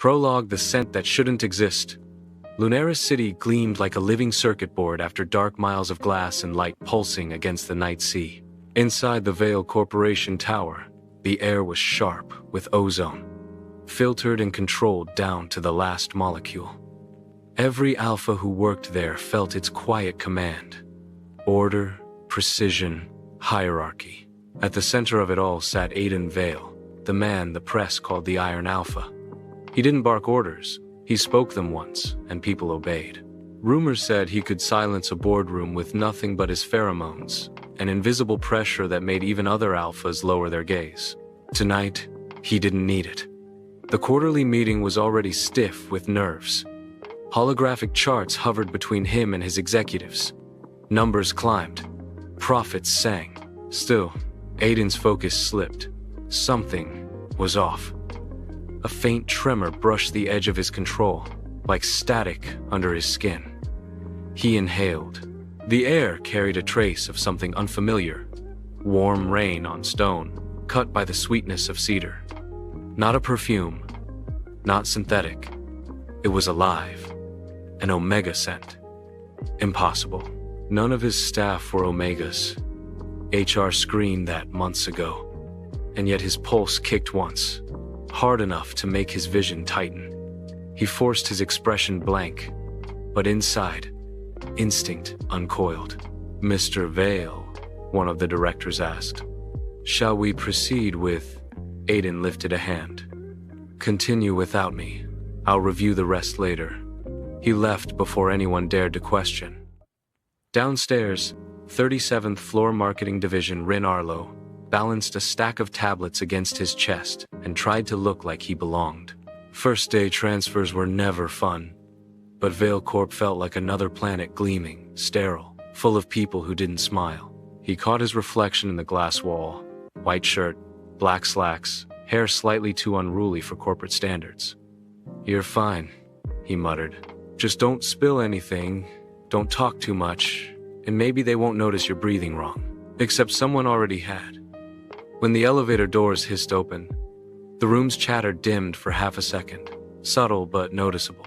Prologue: the scent that shouldn't exist. Lunaris City gleamed like a living circuit board after dark miles of glass and light pulsing against the night sea. Inside the Vale Corporation Tower, the air was sharp with ozone, filtered and controlled down to the last molecule. Every alpha who worked there felt its quiet command. Order, precision, hierarchy. At the center of it all sat Aiden Vale, the man the press called the Iron Alpha. He didn't bark orders. He spoke them once, and people obeyed. Rumors said he could silence a boardroom with nothing but his pheromones, an invisible pressure that made even other alphas lower their gaze. Tonight, he didn't need it. The quarterly meeting was already stiff with nerves. Holographic charts hovered between him and his executives. Numbers climbed. Profits sang. Still, Aiden's focus slipped. Something was off. A faint tremor brushed the edge of his control, like static under his skin. He inhaled. The air carried a trace of something unfamiliar. Warm rain on stone, cut by the sweetness of cedar. Not a perfume, not synthetic. It was alive. An omega scent. Impossible. None of his staff were omegas. HR screened that months ago. And yet his pulse kicked once. Hard enough to make his vision tighten. He forced his expression blank, but inside, instinct uncoiled. "Mr. Vale," one of the directors asked. "Shall we proceed with—" Aiden lifted a hand. "Continue without me. I'll review the rest later." He left before anyone dared to question. Downstairs, 37th Floor Marketing Division Rin Arlo balanced a stack of tablets against his chest and tried to look like he belonged. First-day transfers were never fun, but Vale Corp felt like another planet, gleaming, sterile, full of people who didn't smile. He caught his reflection in the glass wall. White shirt, black slacks, hair slightly too unruly for corporate standards. "You're fine," he muttered. "Just don't spill anything, don't talk too much, and maybe they won't notice you're breathing wrong." Except someone already had. When the elevator doors hissed open, the room's chatter dimmed for half a second, subtle but noticeable.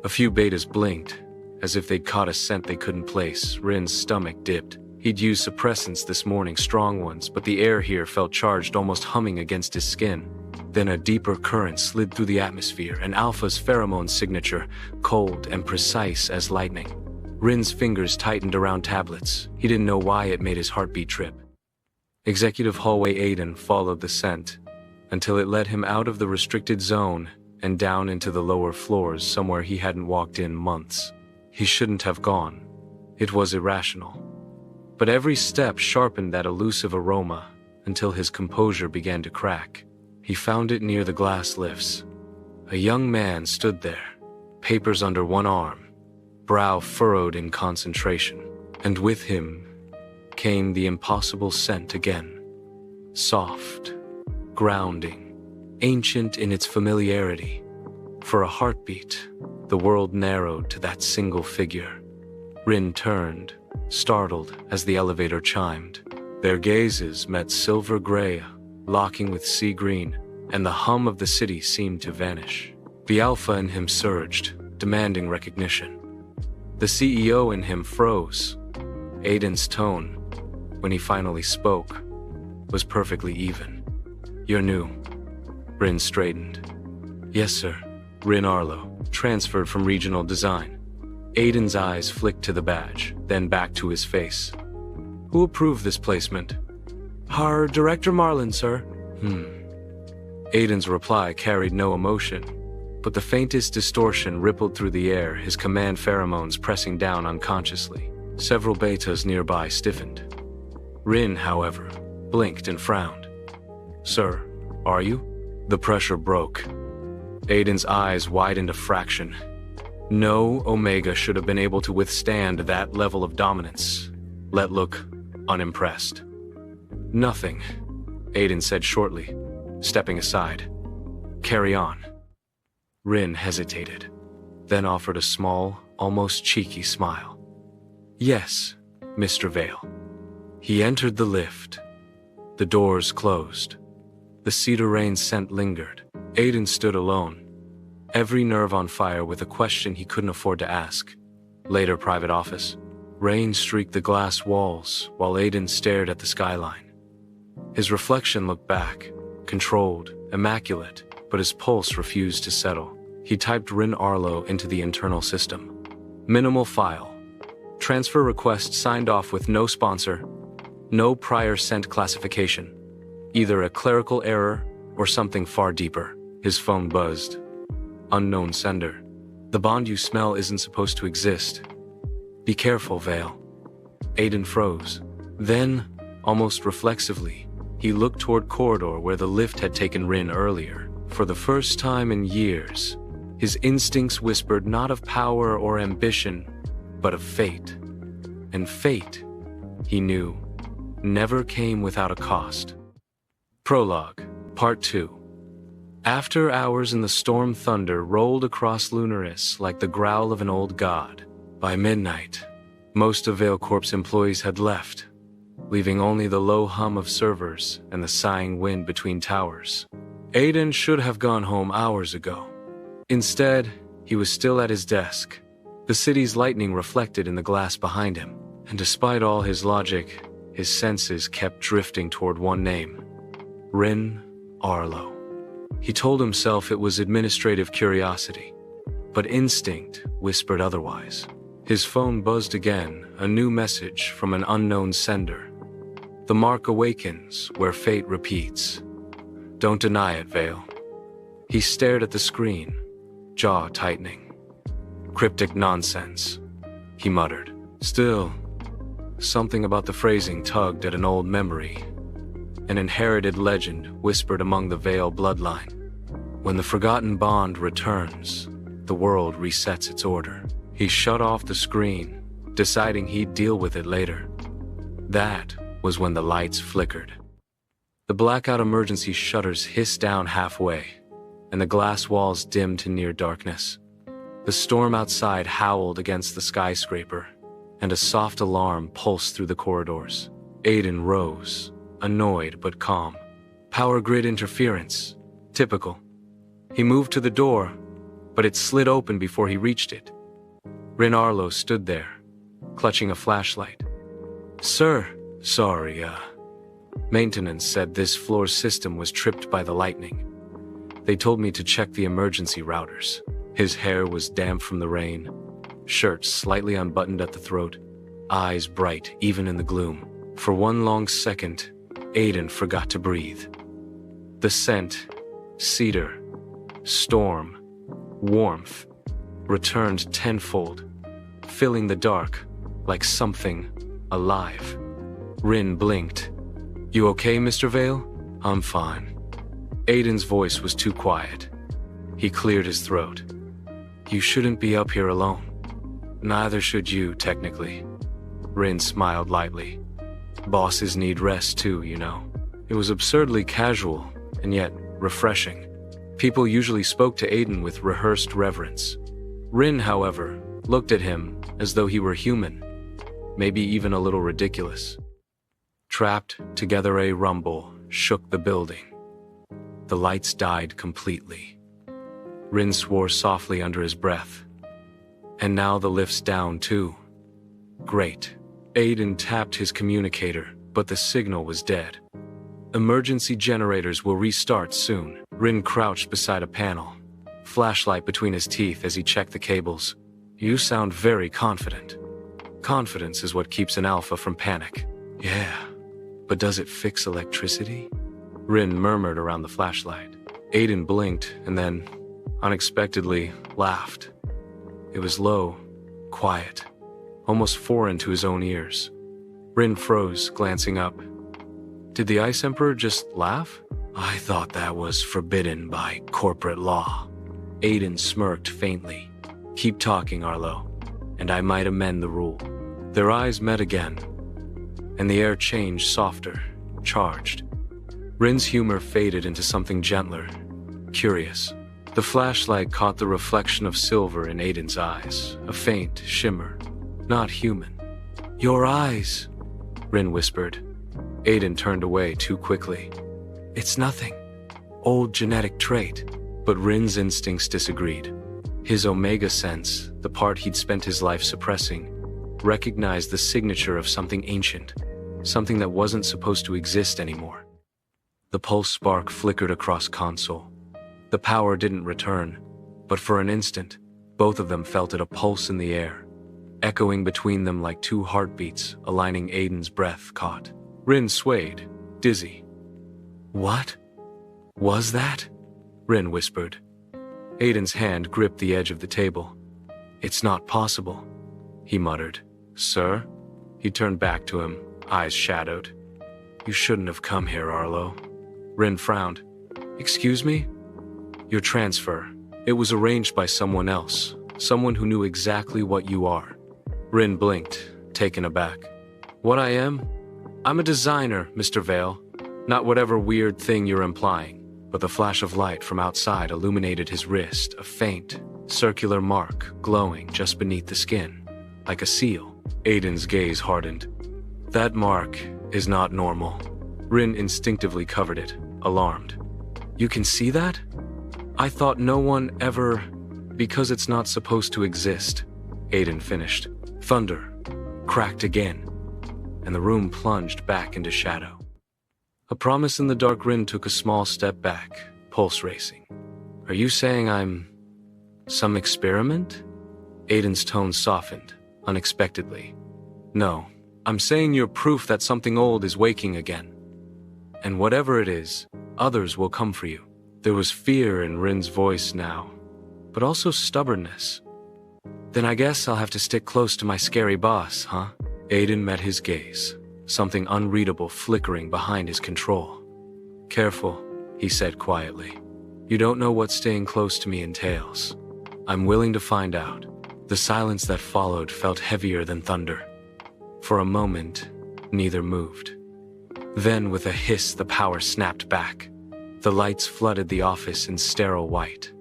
A few betas blinked, as if they'd caught a scent they couldn't place. Rin's stomach dipped. He'd used suppressants this morning, strong ones, but the air here felt charged, almost humming against his skin. Then a deeper current slid through the atmosphere, an alpha's pheromone signature, cold and precise as lightning. Rin's fingers tightened around tablets. He didn't know why it made his heartbeat trip. Executive Hallway Aiden followed the scent until it led him out of the restricted zone and down into the lower floors, somewhere he hadn't walked in months. He shouldn't have gone. It was irrational. But every step sharpened that elusive aroma until his composure began to crack. He found it near the glass lifts. A young man stood there, papers under one arm, brow furrowed in concentration, and with him came the impossible scent again. Soft, grounding, ancient in its familiarity. For a heartbeat, the world narrowed to that single figure. Rin turned, startled as the elevator chimed. Their gazes met silver gray, locking with sea green, and the hum of the city seemed to vanish. The alpha in him surged, demanding recognition. The CEO in him froze. Aiden's tone, when he finally spoke, was perfectly even. "You're new." Rin straightened. "Yes, sir." Rin Arlo, transferred from regional design. Aiden's eyes flicked to the badge, then back to his face. "Who approved this placement?" "Our Director Marlin, sir." Aiden's reply carried no emotion, but the faintest distortion rippled through the air, his command pheromones pressing down unconsciously. Several betas nearby stiffened. Rin, however, blinked and frowned. "Sir, are you?" The pressure broke. Aiden's eyes widened a fraction. No Omega should have been able to withstand that level of dominance. Let look unimpressed. "Nothing," Aiden said shortly, stepping aside. "Carry on." Rin hesitated, then offered a small, almost cheeky smile. "Yes, Mr. Vale." He entered the lift. The doors closed. The cedar rain scent lingered. Aiden stood alone. every nerve on fire with a question he couldn't afford to ask. Later, private office. Rain streaked the glass walls while Aiden stared at the skyline. His reflection looked back, controlled, immaculate, but his pulse refused to settle. He typed Rin Arlo into the internal system. Minimal file. Transfer request signed off with no sponsor, no prior sent classification. Either a clerical error or something far deeper. His phone buzzed. Unknown sender. The bond you smell isn't supposed to exist. Be careful, Vale. Aiden froze. Then, almost reflexively, he looked toward corridor where the lift had taken Rin earlier. For the first time in years, his instincts whispered not of power or ambition, but of fate. And fate, he knew, never came without a cost. Prologue, Part 2. After hours in the storm, thunder rolled across Lunaris like the growl of an old god. By midnight, most of Vale Corp's employees had left, leaving only the low hum of servers and the sighing wind between towers. Aiden should have gone home hours ago. Instead, he was still at his desk, the city's lightning reflected in the glass behind him, and despite all his logic, his senses kept drifting toward one name: Rin Arlo. He told himself it was administrative curiosity, but instinct whispered otherwise. His phone buzzed again, a new message from an unknown sender. The mark awakens where fate repeats. Don't deny it, Vale. He stared at the screen, jaw tightening. Cryptic nonsense, he muttered. Still, something about the phrasing tugged at an old memory. An inherited legend whispered among the Vale bloodline. When the forgotten bond returns, the world resets its order. He shut off the screen, deciding he'd deal with it later. That was when the lights flickered. The blackout emergency shutters hissed down halfway, and the glass walls dimmed to near darkness. The storm outside howled against the skyscraper, and a soft alarm pulsed through the corridors. Aiden rose, annoyed but calm. Power grid interference. Typical. He moved to the door, but it slid open before he reached it. Rin Arlo stood there, clutching a flashlight. Sir, sorry, maintenance said this floor's system was tripped by the lightning. They told me to check the emergency routers. His hair was damp from the rain, shirt slightly unbuttoned at the throat, eyes bright even in the gloom. For one long second, Aiden forgot to breathe. The scent, cedar, storm, warmth, returned tenfold, filling the dark like something alive. Rin blinked. You okay, Mr. Vale? I'm fine. Aiden's voice was too quiet. He cleared his throat. You shouldn't be up here alone. Neither should you, technically. Rin smiled lightly. Bosses need rest too, you know. It was absurdly casual, and yet refreshing. People usually spoke to Aiden with rehearsed reverence. Rin, however, looked at him as though he were human, maybe even a little ridiculous. Trapped together, a rumble shook the building. The lights died completely. Rin swore softly under his breath. And now the lift's down too. Great. Aiden tapped his communicator, but the signal was dead. Emergency generators will restart soon. Rin crouched beside a panel, flashlight between his teeth as he checked the cables. You sound very confident. Confidence is what keeps an alpha from panic. Yeah, but does it fix electricity? Rin murmured around the flashlight. Aiden blinked and then, unexpectedly, laughed. It was low, quiet, almost foreign to his own ears. Rin froze, glancing up. Did the Ice Emperor just laugh? I thought that was forbidden by corporate law. Aiden smirked faintly. Keep talking, Arlo, and I might amend the rule. Their eyes met again, and the air changed softer, charged. Rin's humor faded into something gentler, curious. The flashlight caught the reflection of silver in Aiden's eyes, a faint shimmer, not human. Your eyes, Rin whispered. Aiden turned away too quickly. It's nothing. Old genetic trait. But Rin's instincts disagreed. His Omega sense, the part he'd spent his life suppressing, recognized the signature of something ancient, something that wasn't supposed to exist anymore. The pulse spark flickered across console. The power didn't return, but for an instant, both of them felt it, a pulse in the air, echoing between them like two heartbeats, aligning. Aiden's breath caught. Rin swayed, dizzy. "What was that?" Rin whispered. Aiden's hand gripped the edge of the table. "It's not possible," he muttered. "Sir?" He turned back to him, eyes shadowed. "You shouldn't have come here, Arlo." Rin frowned. "Excuse me?" "Your transfer. It was arranged by someone else, someone who knew exactly what you are." Rin blinked, taken aback. "What I am? I'm a designer, Mr. Vale. Not whatever weird thing you're implying." But the flash of light from outside illuminated his wrist, a faint, circular mark glowing just beneath the skin, like a seal. Aiden's gaze hardened. "That mark is not normal." Rin instinctively covered it, alarmed. "You can see that? I thought no one ever..." "Because it's not supposed to exist," Aiden finished. Thunder cracked again, and the room plunged back into shadow. A promise in the dark. Rin took a small step back, pulse racing. "Are you saying I'm some experiment?" Aiden's tone softened, unexpectedly. "No, I'm saying you're proof that something old is waking again. And whatever it is, others will come for you." There was fear in Rin's voice now, but also stubbornness. "Then I guess I'll have to stick close to my scary boss, huh?" Aiden met his gaze, something unreadable flickering behind his control. "Careful," he said quietly. "You don't know what staying close to me entails." "I'm willing to find out." The silence that followed felt heavier than thunder. For a moment, neither moved. Then, with a hiss, the power snapped back. The lights flooded the office in sterile white.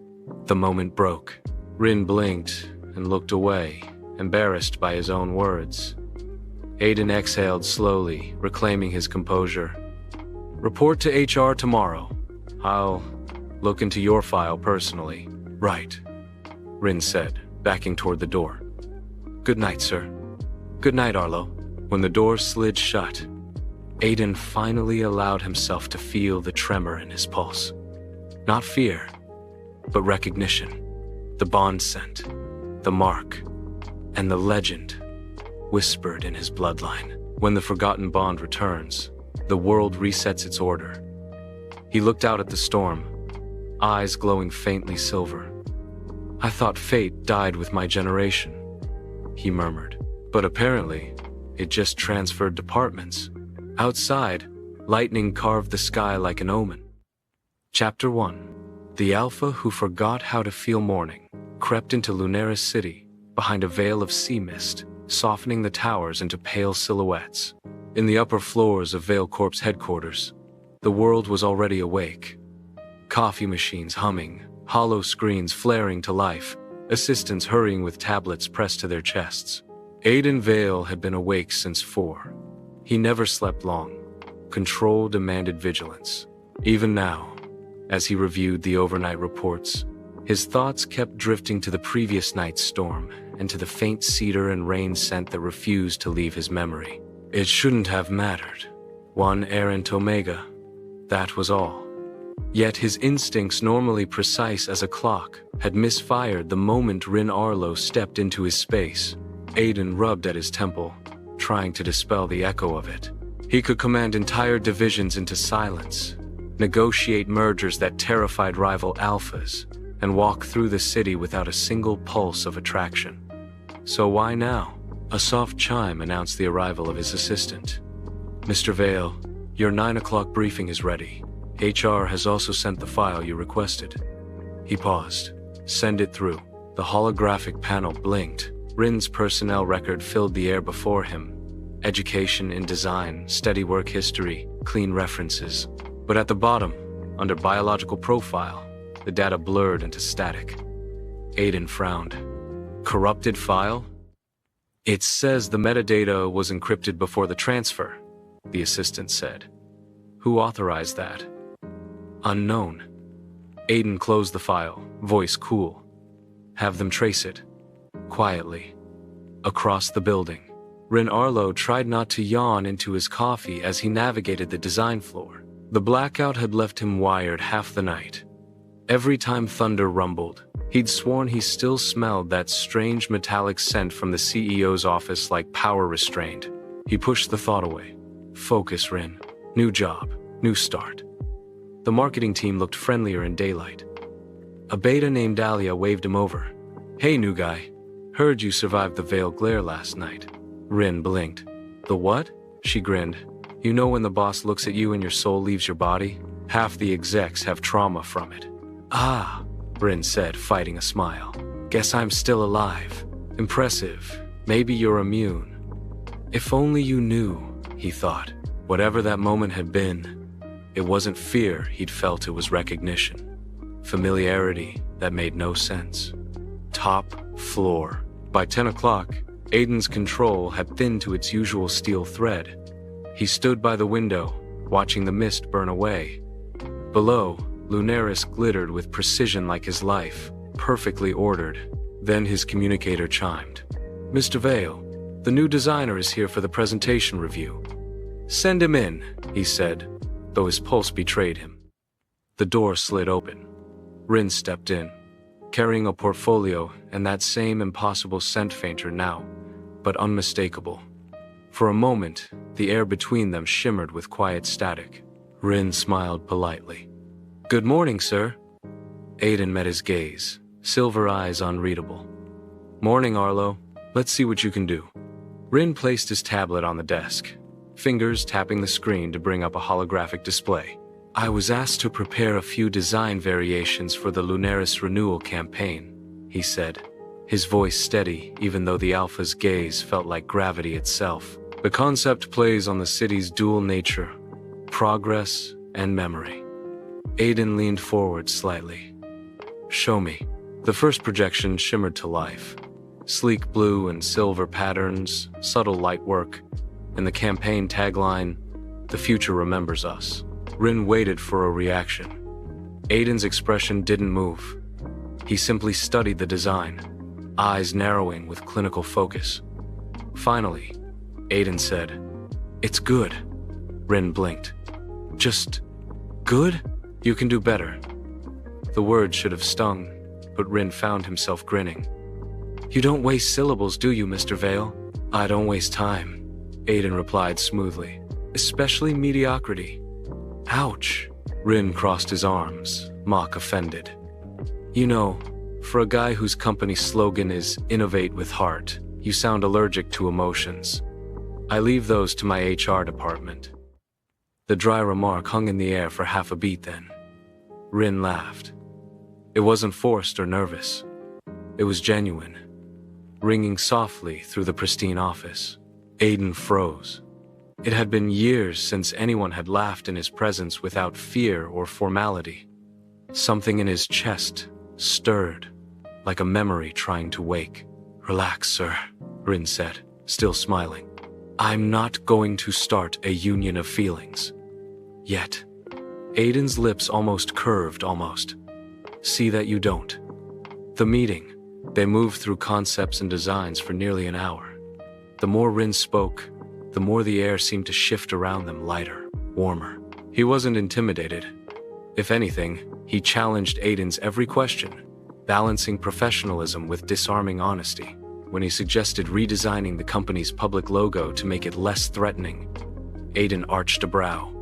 The moment broke. Rin blinked and looked away, embarrassed by his own words. Aiden exhaled slowly, reclaiming his composure. "Report to HR tomorrow. I'll look into your file personally." "Right," Rin said, backing toward the door. "Good night, sir." "Good night, Arlo." When the door slid shut, Aiden finally allowed himself to feel the tremor in his pulse. Not fear, but recognition. The bond scent, the mark, and the legend whispered in his bloodline. When the forgotten bond returns, the world resets its order. He looked out at the storm, eyes glowing faintly silver. "I thought fate died with my generation," he murmured. But apparently, it just transferred departments. Outside, lightning carved the sky like an omen. Chapter 1. The Alpha who forgot how to feel morning crept into Lunaris City behind a veil of sea mist, softening the towers into pale silhouettes. In the upper floors of Vale Corp's headquarters, the world was already awake. Coffee machines humming, hollow screens flaring to life, assistants hurrying with tablets pressed to their chests. Aiden Vale had been awake since 4. He never slept long. Control demanded vigilance. Even now, as he reviewed the overnight reports, his thoughts kept drifting to the previous night's storm and to the faint cedar and rain scent that refused to leave his memory. It shouldn't have mattered. One errant Omega. That was all. Yet his instincts, normally precise as a clock, had misfired the moment Rin Arlo stepped into his space. Aiden rubbed at his temple, trying to dispel the echo of it. He could command entire divisions into silence, negotiate mergers that terrified rival alphas, and walk through the city without a single pulse of attraction. So why now? A soft chime announced the arrival of his assistant. "Mr. Vale, your 9 o'clock briefing is ready. HR has also sent the file you requested." He paused. "Send it through." The holographic panel blinked. Rin's personnel record filled the air before him. Education in design, steady work history, clean references. But at the bottom, under biological profile, the data blurred into static. Aiden frowned. "Corrupted file?" "It says the metadata was encrypted before the transfer," the assistant said. "Who authorized that?" "Unknown." Aiden closed the file, voice cool. Have them trace it. Quietly. Across the building. Rin Arlo tried not to yawn into his coffee as he navigated the design floor. The blackout had left him wired half the night. Every time thunder rumbled, he'd sworn he still smelled that strange metallic scent from the CEO's office like power restrained. He pushed the thought away. Focus, Rin. New job. New start. The marketing team looked friendlier in daylight. A beta named Alia waved him over. Hey, new guy. Heard you survived the veil glare last night. Rin blinked. The what? She grinned. You know when the boss looks at you and your soul leaves your body? Half the execs have trauma from it. Ah, Rin said, fighting a smile. Guess I'm still alive. Impressive. Maybe you're immune. If only you knew, he thought. Whatever that moment had been, it wasn't fear he'd felt, it was recognition. Familiarity that made no sense. Top floor. By 10 o'clock, Aiden's control had thinned to its usual steel thread. He stood by the window, watching the mist burn away. Below, Lunaris glittered with precision like his life, perfectly ordered. Then his communicator chimed. Mr. Vale, the new designer is here for the presentation review. Send him in, he said, though his pulse betrayed him. The door slid open. Rin stepped in, carrying a portfolio and that same impossible scent fainter now, but unmistakable. For a moment, the air between them shimmered with quiet static. Rin smiled politely. Good morning, sir. Aiden met his gaze, silver eyes unreadable. Morning, Arlo. Let's see what you can do. Rin placed his tablet on the desk, fingers tapping the screen to bring up a holographic display. I was asked to prepare a few design variations for the Lunaris renewal campaign, he said, his voice steady even though the Alpha's gaze felt like gravity itself. The concept plays on the city's dual nature, progress and memory. Aiden leaned forward slightly. Show me. The first projection shimmered to life. Sleek blue and silver patterns, subtle light work, and the campaign tagline, "The future remembers us." Rin waited for a reaction. Aiden's expression didn't move. He simply studied the design, eyes narrowing with clinical focus. Finally, Aiden said, "It's good." Rin blinked. "Just good? You can do better." The word should have stung, but Rin found himself grinning. "You don't waste syllables, do you, Mr. Vale?" "I don't waste time," Aiden replied smoothly. "Especially mediocrity." Ouch. Rin crossed his arms, mock offended. You know, for a guy whose company slogan is "Innovate with Heart," you sound allergic to emotions. I leave those to my HR department. The dry remark hung in the air for half a beat then. Rin laughed. It wasn't forced or nervous. It was genuine, ringing softly through the pristine office. Aiden froze. It had been years since anyone had laughed in his presence without fear or formality. Something in his chest stirred, like a memory trying to wake. "Relax, sir," Rin said, still smiling. "I'm not going to start a union of feelings. Yet." Aiden's lips almost curved, almost. "See that you don't." The meeting. They moved through concepts and designs for nearly an hour. The more Rin spoke, the more the air seemed to shift around them, lighter, warmer. He wasn't intimidated. If anything, he challenged Aiden's every question, balancing professionalism with disarming honesty. When he suggested redesigning the company's public logo to make it less threatening, Aiden arched a brow.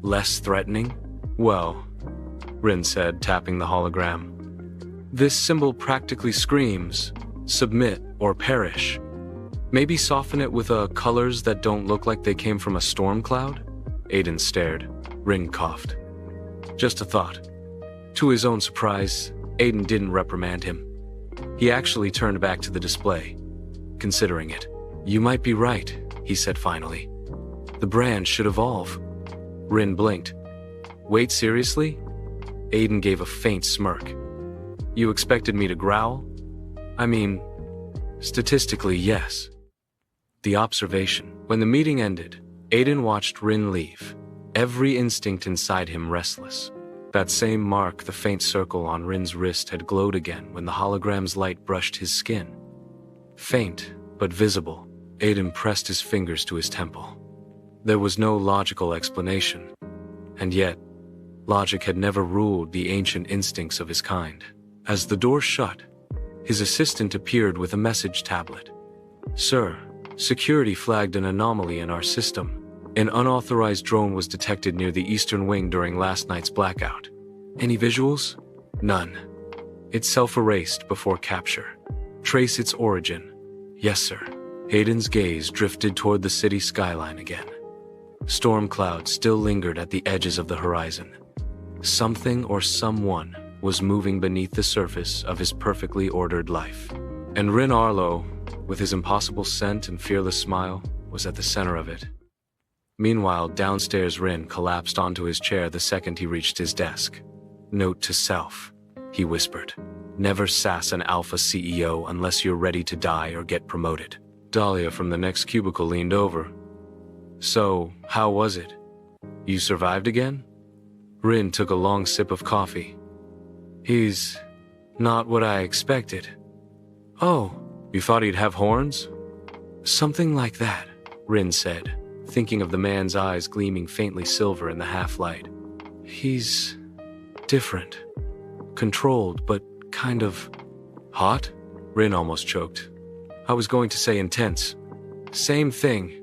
Less threatening? Well, Rin said, tapping the hologram. This symbol practically screams, submit or perish. Maybe soften it with colors that don't look like they came from a storm cloud? Aiden stared. Rin coughed. Just a thought. To his own surprise, Aiden didn't reprimand him. He actually turned back to the display, considering it. You might be right, he said finally. The brand should evolve. Rin blinked. Wait, seriously? Aiden gave a faint smirk. You expected me to growl? I mean, statistically, yes. The observation. When the meeting ended, Aiden watched Rin leave, every instinct inside him restless. That same mark, the faint circle on Rin's wrist, had glowed again when the hologram's light brushed his skin. Faint, but visible, Aiden pressed his fingers to his temple. There was no logical explanation, and yet, logic had never ruled the ancient instincts of his kind. As the door shut, his assistant appeared with a message tablet. "Sir, security flagged an anomaly in our system. An unauthorized drone was detected near the eastern wing during last night's blackout. Any visuals? None. It self-erased before capture. Trace its origin." "Yes, sir." Aiden's gaze drifted toward the city skyline again. Storm clouds still lingered at the edges of the horizon. Something or someone was moving beneath the surface of his perfectly ordered life. And Rin Arlo, with his impossible scent and fearless smile, was at the center of it. Meanwhile, downstairs, Rin collapsed onto his chair the second he reached his desk. "Note to self," he whispered. "Never sass an alpha CEO unless you're ready to die or get promoted." Dahlia from the next cubicle leaned over. "So, how was it? You survived again?" Rin took a long sip of coffee. "He's not what I expected." "Oh, you thought he'd have horns?" "Something like that," Rin said, thinking of the man's eyes gleaming faintly silver in the half-light. "He's different. Controlled, but kind of hot?" Rin almost choked. "I was going to say intense." "Same thing,"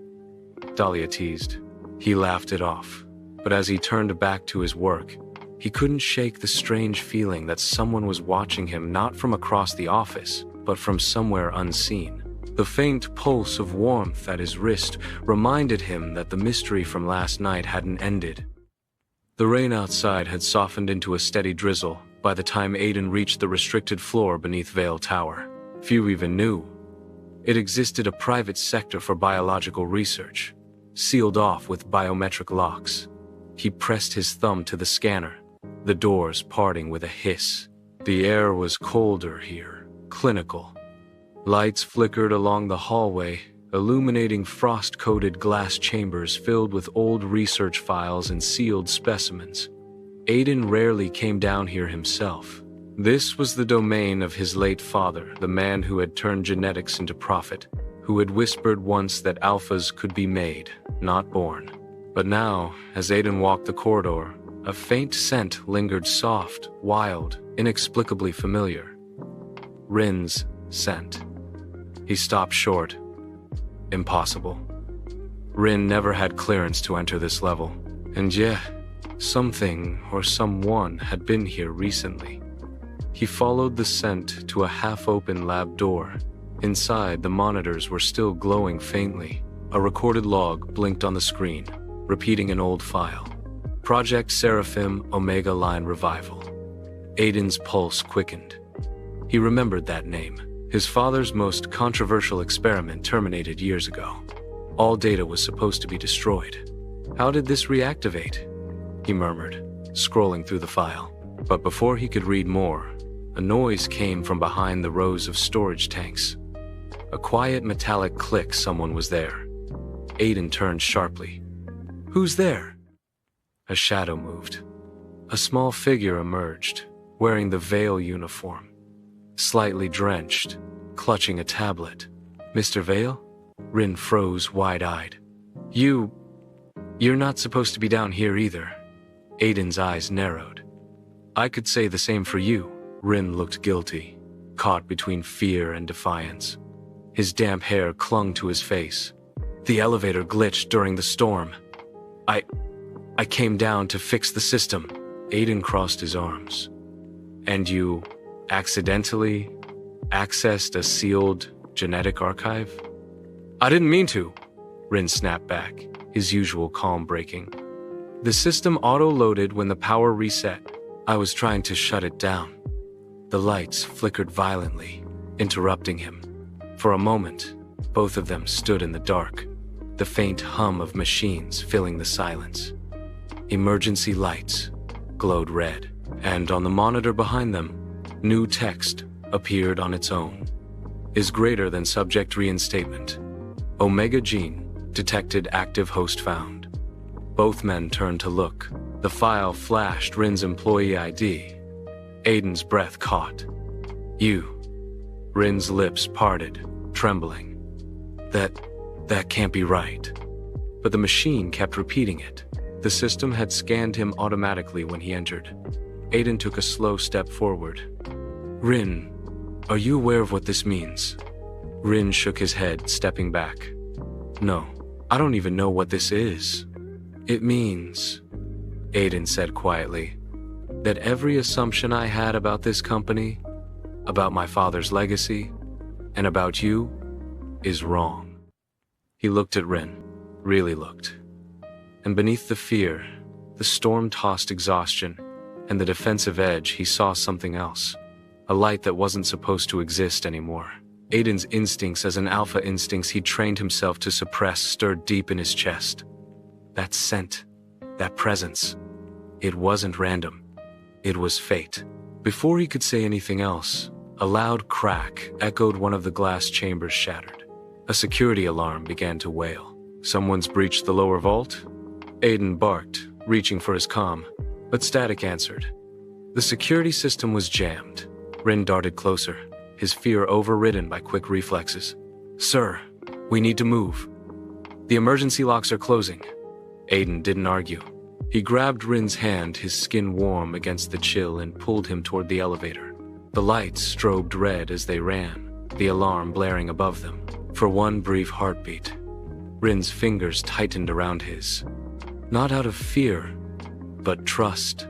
Dahlia teased. He laughed it off, but as he turned back to his work, he couldn't shake the strange feeling that someone was watching him, not from across the office, but from somewhere unseen. The faint pulse of warmth at his wrist reminded him that the mystery from last night hadn't ended. The rain outside had softened into a steady drizzle by the time Aiden reached the restricted floor beneath Vale Tower. Few even knew. It existed a private sector for biological research, sealed off with biometric locks. He pressed his thumb to the scanner, the doors parting with a hiss. The air was colder here, clinical. Lights flickered along the hallway, illuminating frost-coated glass chambers filled with old research files and sealed specimens. Aiden rarely came down here himself. This was the domain of his late father, the man who had turned genetics into profit, who had whispered once that alphas could be made, not born. But now, as Aiden walked the corridor, a faint scent lingered, soft, wild, inexplicably familiar. Rin's scent. He stopped short. Impossible. Rin never had clearance to enter this level. And yeah, something or someone had been here recently. He followed the scent to a half-open lab door. Inside, the monitors were still glowing faintly. A recorded log blinked on the screen, repeating an old file. Project Seraphim Omega Line Revival. Aiden's pulse quickened. He remembered that name. His father's most controversial experiment terminated years ago. All data was supposed to be destroyed. How did this reactivate? He murmured, scrolling through the file. But before he could read more, a noise came from behind the rows of storage tanks. A quiet metallic click. Someone was there. Aiden turned sharply. "Who's there?" A shadow moved. A small figure emerged, wearing the Vale uniform. Slightly drenched, clutching a tablet. "Mr. Vale?" Rin froze wide-eyed. You're not supposed to be down here either." Aiden's eyes narrowed. "I could say the same for you." Rin looked guilty, caught between fear and defiance. His damp hair clung to his face. "The elevator glitched during the storm. I came down to fix the system." Aiden crossed his arms. "And you accidentally accessed a sealed genetic archive?" "I didn't mean to," Rin snapped back, his usual calm breaking. "The system auto-loaded when the power reset. I was trying to shut it down." The lights flickered violently, interrupting him. For a moment, both of them stood in the dark, the faint hum of machines filling the silence. Emergency lights glowed red, and on the monitor behind them, new text appeared on its own. "Is greater than subject reinstatement. Omega gene detected, active host found." Both men turned to look, The file flashed Rin's employee ID. Aiden's breath caught. You. Rin's lips parted, trembling. That can't be right. But the machine kept repeating it. The system had scanned him automatically when he entered. Aiden took a slow step forward. Rin, are you aware of what this means? Rin shook his head, stepping back. No, I don't even know what this is. It means, Aiden said quietly, that every assumption I had about this company, about my father's legacy, and about you, is wrong. He looked at Rin, really looked. And beneath the fear, the storm-tossed exhaustion, and the defensive edge, he saw something else. A light that wasn't supposed to exist anymore. Aiden's instincts as an alpha instincts he'd trained himself to suppress stirred deep in his chest. That scent, that presence, it wasn't random. It was fate. Before he could say anything else, a loud crack echoed. One of the glass chambers shattered. A security alarm began to wail. Someone's breached the lower vault? Aiden barked, reaching for his comm, but static answered. The security system was jammed. Rin darted closer, his fear overridden by quick reflexes. Sir, we need to move. The emergency locks are closing. Aiden didn't argue. He grabbed Rin's hand, his skin warm against the chill, and pulled him toward the elevator. The lights strobed red as they ran, the alarm blaring above them. For one brief heartbeat, Rin's fingers tightened around his. Not out of fear, but trust,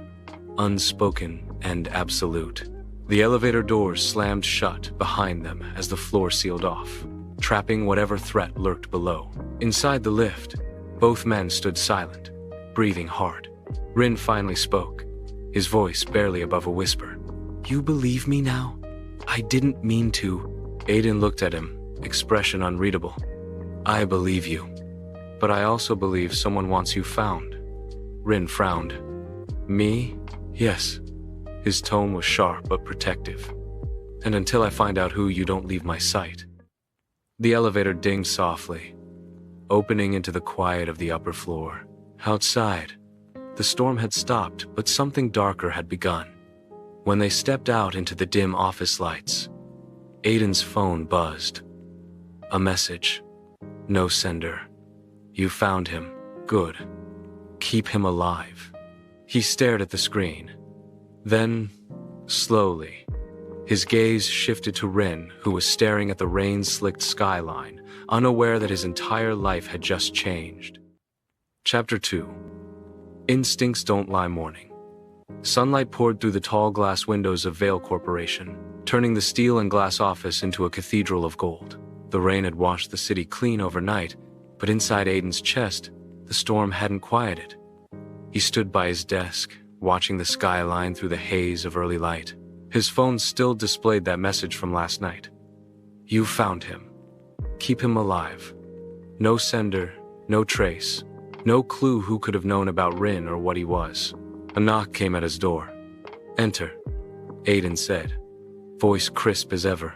unspoken and absolute. The elevator doors slammed shut behind them as the floor sealed off, trapping whatever threat lurked below. Inside the lift, both men stood silent, breathing hard. Rin finally spoke, his voice barely above a whisper. You believe me now? I didn't mean to. Aiden looked at him, expression unreadable. I believe you, but I also believe someone wants you found. Rin frowned. Me? Yes. His tone was sharp but protective. And until I find out who, you don't leave my sight. The elevator dinged softly, opening into the quiet of the upper floor. Outside, the storm had stopped, but something darker had begun. When they stepped out into the dim office lights, Aiden's phone buzzed. A message. No sender. You found him. Good. Keep him alive. He stared at the screen. Then, slowly, his gaze shifted to Rin, who was staring at the rain-slicked skyline, unaware that his entire life had just changed. Chapter 2. Instincts Don't Lie Morning. Sunlight poured through the tall glass windows of Vale Corporation, turning the steel and glass office into a cathedral of gold. The rain had washed the city clean overnight, but inside Aiden's chest, the storm hadn't quieted. He stood by his desk, watching the skyline through the haze of early light. His phone still displayed that message from last night. You found him. Keep him alive. No sender, no trace, no clue who could have known about Rin or what he was. A knock came at his door. Enter, Aiden said, voice crisp as ever.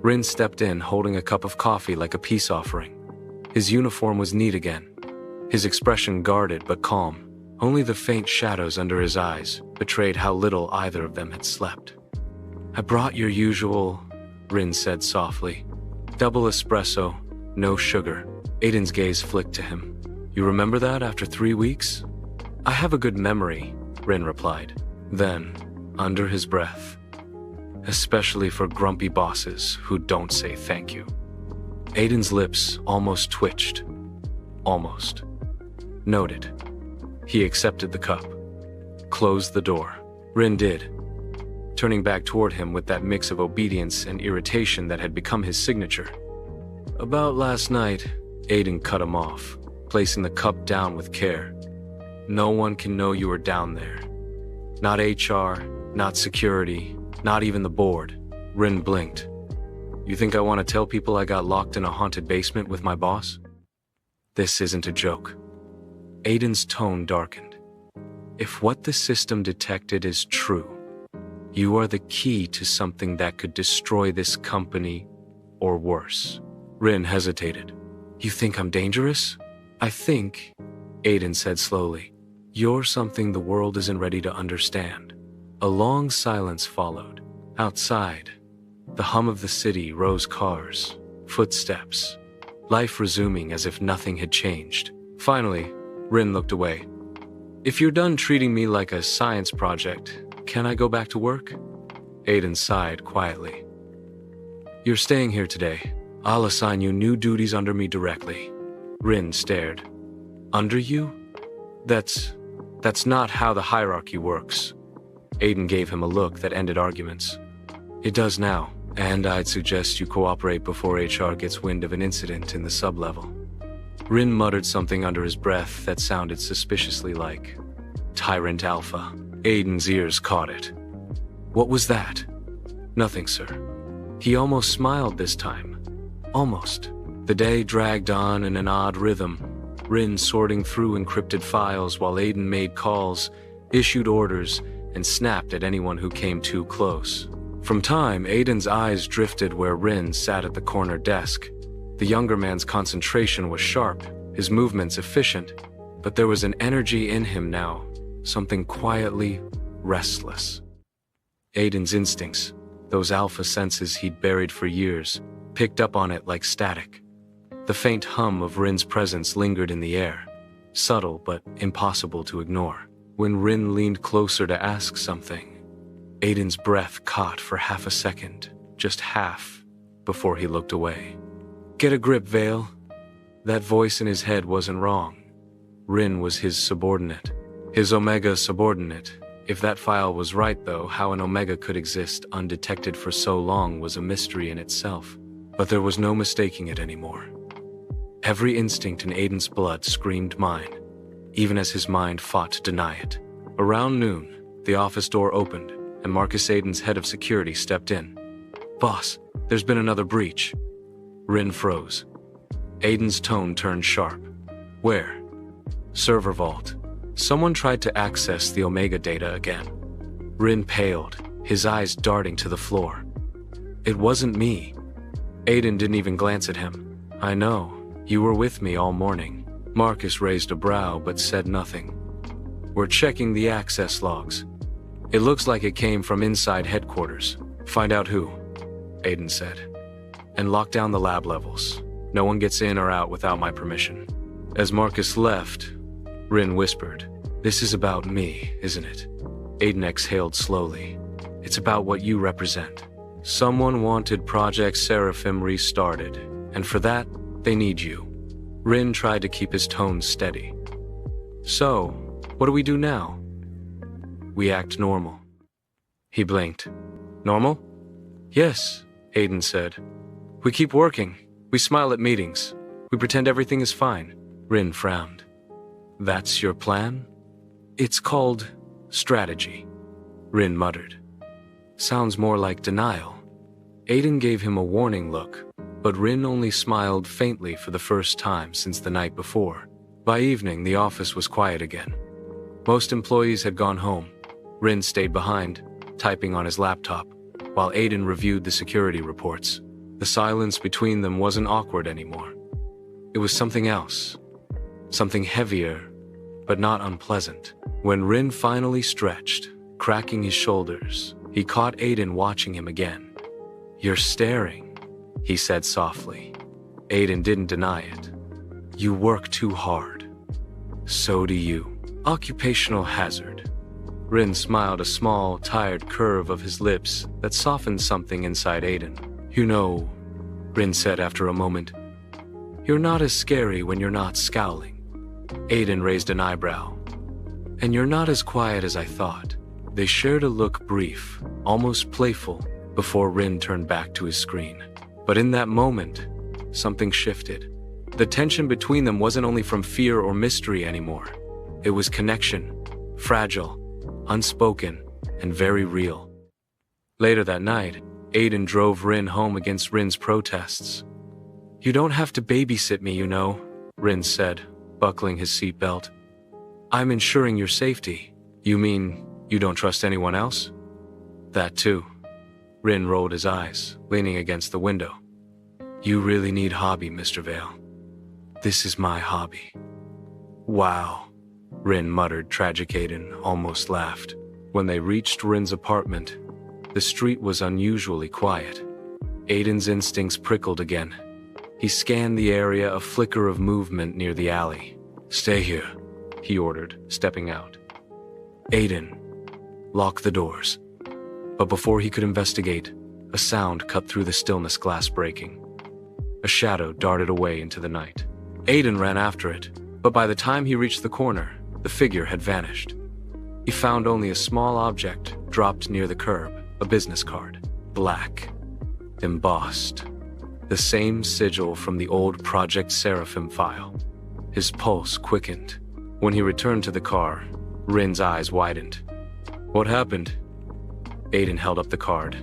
Rin stepped in, holding a cup of coffee like a peace offering. His uniform was neat again, his expression guarded but calm. Only the faint shadows under his eyes betrayed how little either of them had slept. I brought your usual, Rin said softly. Double espresso, no sugar. Aiden's gaze flicked to him. You remember that after 3 weeks? I have a good memory, Rin replied. Then, under his breath, especially for grumpy bosses who don't say thank you. Aiden's lips almost twitched. Almost. Noted. He accepted the cup. Closed the door. Rin did, turning back toward him with that mix of obedience and irritation that had become his signature. About last night, Aiden cut him off, placing the cup down with care. No one can know you were down there. Not HR, not security, not even the board. Rin blinked. You think I want to tell people I got locked in a haunted basement with my boss? This isn't a joke. Aiden's tone darkened. If what the system detected is true, you are the key to something that could destroy this company, or worse. Rin hesitated. You think I'm dangerous? I think, Aiden said slowly, You're something the world isn't ready to understand. A long silence followed. Outside, the hum of the city rose cars, footsteps, life resuming as if nothing had changed. Finally, Rin looked away. If you're done treating me like a science project, can I go back to work? Aiden sighed quietly. You're staying here today. I'll assign you new duties under me directly. Rin stared. Under you? That's not how the hierarchy works. Aiden gave him a look that ended arguments. It does now, and I'd suggest you cooperate before HR gets wind of an incident in the sub-level. Rin muttered something under his breath that sounded suspiciously like Tyrant Alpha. Aiden's ears caught it. What was that? Nothing, sir. He almost smiled this time. Almost. The day dragged on in an odd rhythm, Rin sorting through encrypted files while Aiden made calls, issued orders, and snapped at anyone who came too close. From time, Aiden's eyes drifted where Rin sat at the corner desk. The younger man's concentration was sharp, his movements efficient, but there was an energy in him now, something quietly restless. Aiden's instincts, those alpha senses he'd buried for years, picked up on it like static. The faint hum of Rin's presence lingered in the air, subtle but impossible to ignore. When Rin leaned closer to ask something, Aiden's breath caught for half a second, just half, before he looked away. Get a grip, Vale. That voice in his head wasn't wrong. Rin was his subordinate. His Omega subordinate. If that file was right, though, how an Omega could exist undetected for so long was a mystery in itself. But there was no mistaking it anymore. Every instinct in Aiden's blood screamed mine, even as his mind fought to deny it. Around noon, the office door opened, and Marcus Aiden's head of security stepped in. Boss, there's been another breach. Rin froze. Aiden's tone turned sharp. Where? Server vault. Someone tried to access the Omega data again. Rin paled, his eyes darting to the floor. It wasn't me. Aiden didn't even glance at him. I know. You were with me all morning. Marcus raised a brow but said nothing. We're checking the access logs. It looks like it came from inside headquarters. Find out who, Aiden said. And lock down the lab levels. No one gets in or out without my permission. As Marcus left, Rin whispered, This is about me, isn't it? Aiden exhaled slowly. It's about what you represent. Someone wanted Project Seraphim restarted, and for that, they need you. Rin tried to keep his tone steady. So, what do we do now? We act normal. He blinked. Normal? Yes, Aiden said. We keep working. We smile at meetings. We pretend everything is fine. Rin frowned. That's your plan? It's called strategy, Rin muttered. Sounds more like denial. Aiden gave him a warning look, but Rin only smiled faintly for the first time since the night before. By evening, the office was quiet again. Most employees had gone home. Rin stayed behind, typing on his laptop, while Aiden reviewed the security reports. The silence between them wasn't awkward anymore. It was something else. Something heavier, but not unpleasant. When Rin finally stretched, cracking his shoulders, he caught Aiden watching him again. You're staring, he said softly. Aiden didn't deny it. You work too hard. So do you. Occupational hazard. Rin smiled a small, tired curve of his lips that softened something inside Aiden. You know, Rin said after a moment, you're not as scary when you're not scowling. Aiden raised an eyebrow. And you're not as quiet as I thought. They shared a look brief, almost playful, before Rin turned back to his screen. But in that moment, something shifted. The tension between them wasn't only from fear or mystery anymore. It was connection, fragile, unspoken, and very real. Later that night, Aiden drove Rin home against Rin's protests. You don't have to babysit me, you know, Rin said, buckling his seatbelt. I'm ensuring your safety. You mean you don't trust anyone else? That too. Rin rolled his eyes, leaning against the window. You really need hobby, Mr. Vale. This is my hobby. Wow. Rin muttered. Tragic. Aiden almost laughed. When they reached Rin's apartment, the street was unusually quiet. Aiden's instincts prickled again. He scanned the area, a flicker of movement near the alley. "Stay here," he ordered, stepping out. "Aiden, lock the doors." But before he could investigate, a sound cut through the stillness, glass breaking. A shadow darted away into the night. Aiden ran after it, but by the time he reached the corner, the figure had vanished. He found only a small object dropped near the curb, a business card, black, embossed. The same sigil from the old Project Seraphim file. His pulse quickened. When he returned to the car, Rin's eyes widened. "What happened?" Aiden held up the card.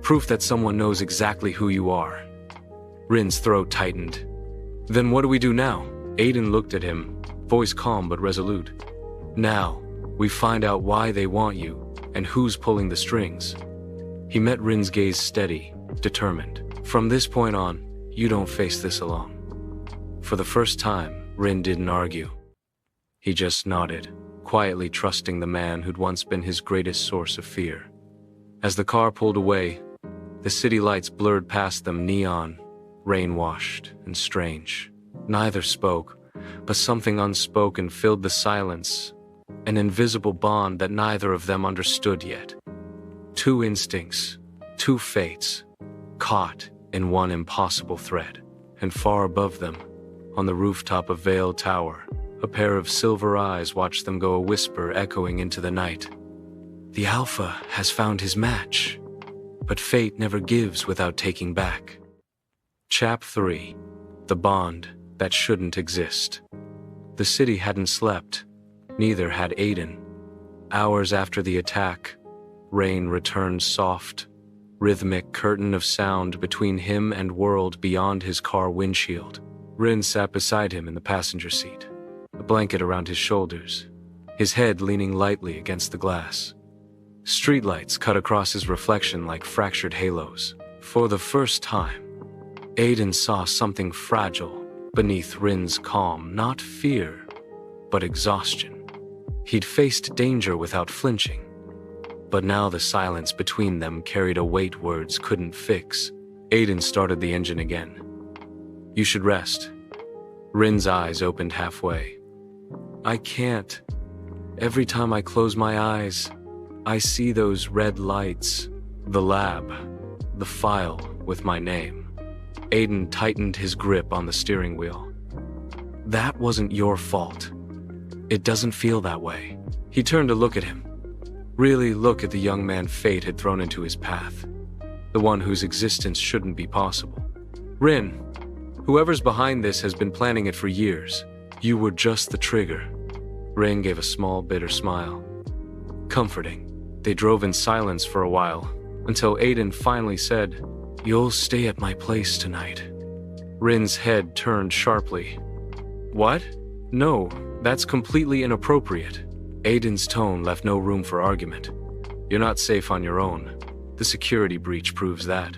"Proof that someone knows exactly who you are." Rin's throat tightened. "Then what do we do now?" Aiden looked at him, voice calm but resolute. "Now, we find out why they want you, and who's pulling the strings." He met Rin's gaze, steady, determined. "From this point on, you don't face this alone." For the first time, Rin didn't argue. He just nodded, quietly trusting the man who'd once been his greatest source of fear. As the car pulled away, the city lights blurred past them, neon, rain-washed, and strange. Neither spoke, but something unspoken filled the silence, an invisible bond that neither of them understood yet. Two instincts, two fates, caught in one impossible thread. And far above them, on the rooftop of Vale Tower, a pair of silver eyes watched them go, a whisper echoing into the night. "The Alpha has found his match, but fate never gives without taking back." Chap 3. The Bond That Shouldn't Exist. The city hadn't slept, neither had Aiden. Hours after the attack, rain returned, soft, rhythmic curtain of sound between him and world beyond his car windshield. Rin sat beside him in the passenger seat, a blanket around his shoulders, his head leaning lightly against the glass. Streetlights cut across his reflection like fractured halos. For the first time, Aiden saw something fragile beneath Rin's calm, not fear, but exhaustion. He'd faced danger without flinching, but now the silence between them carried a weight words couldn't fix. Aiden started the engine again. "You should rest." Rin's eyes opened halfway. "I can't. Every time I close my eyes, I see those red lights. The lab, the file with my name." Aiden tightened his grip on the steering wheel. "That wasn't your fault. It doesn't feel that way." He turned to look at him. Really look at the young man fate had thrown into his path. The one whose existence shouldn't be possible. "Rin, whoever's behind this has been planning it for years. You were just the trigger." Rin gave a small, bitter smile. Comforting. They drove in silence for a while, until Aiden finally said, "You'll stay at my place tonight." Rin's head turned sharply. "What? No, that's completely inappropriate." Aiden's tone left no room for argument. "You're not safe on your own. The security breach proves that."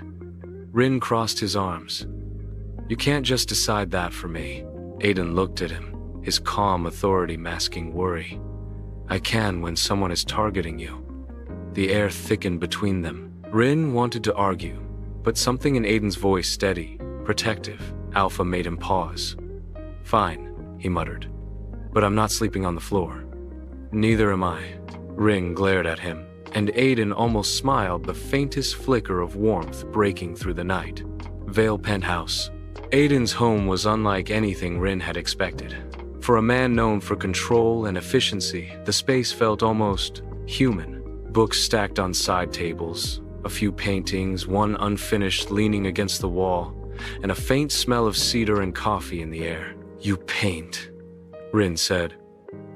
Rin crossed his arms. "You can't just decide that for me." Aiden looked at him, his calm authority masking worry. "I can when someone is targeting you." The air thickened between them. Rin wanted to argue, but something in Aiden's voice, steady, protective, Alpha, made him pause. "Fine," he muttered, "but I'm not sleeping on the floor." "Neither am I." Rin glared at him, and Aiden almost smiled, the faintest flicker of warmth breaking through the night. Vale Penthouse. Aiden's home was unlike anything Rin had expected. For a man known for control and efficiency, the space felt almost human. Books stacked on side tables, a few paintings, one unfinished leaning against the wall, and a faint smell of cedar and coffee in the air. "You paint," Rin said,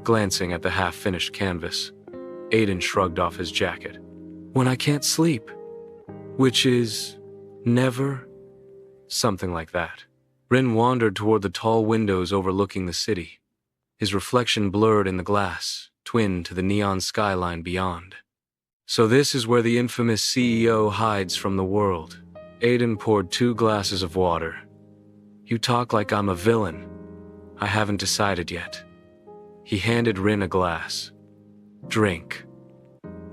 glancing at the half-finished canvas. Aiden shrugged off his jacket. "When I can't sleep. Which is never?" Something like that. Rin wandered toward the tall windows overlooking the city. His reflection blurred in the glass, twinned to the neon skyline beyond. "So this is where the infamous CEO hides from the world." Aiden poured 2 glasses of water. "You talk like I'm a villain. I haven't decided yet." He handed Rin a glass. Drink.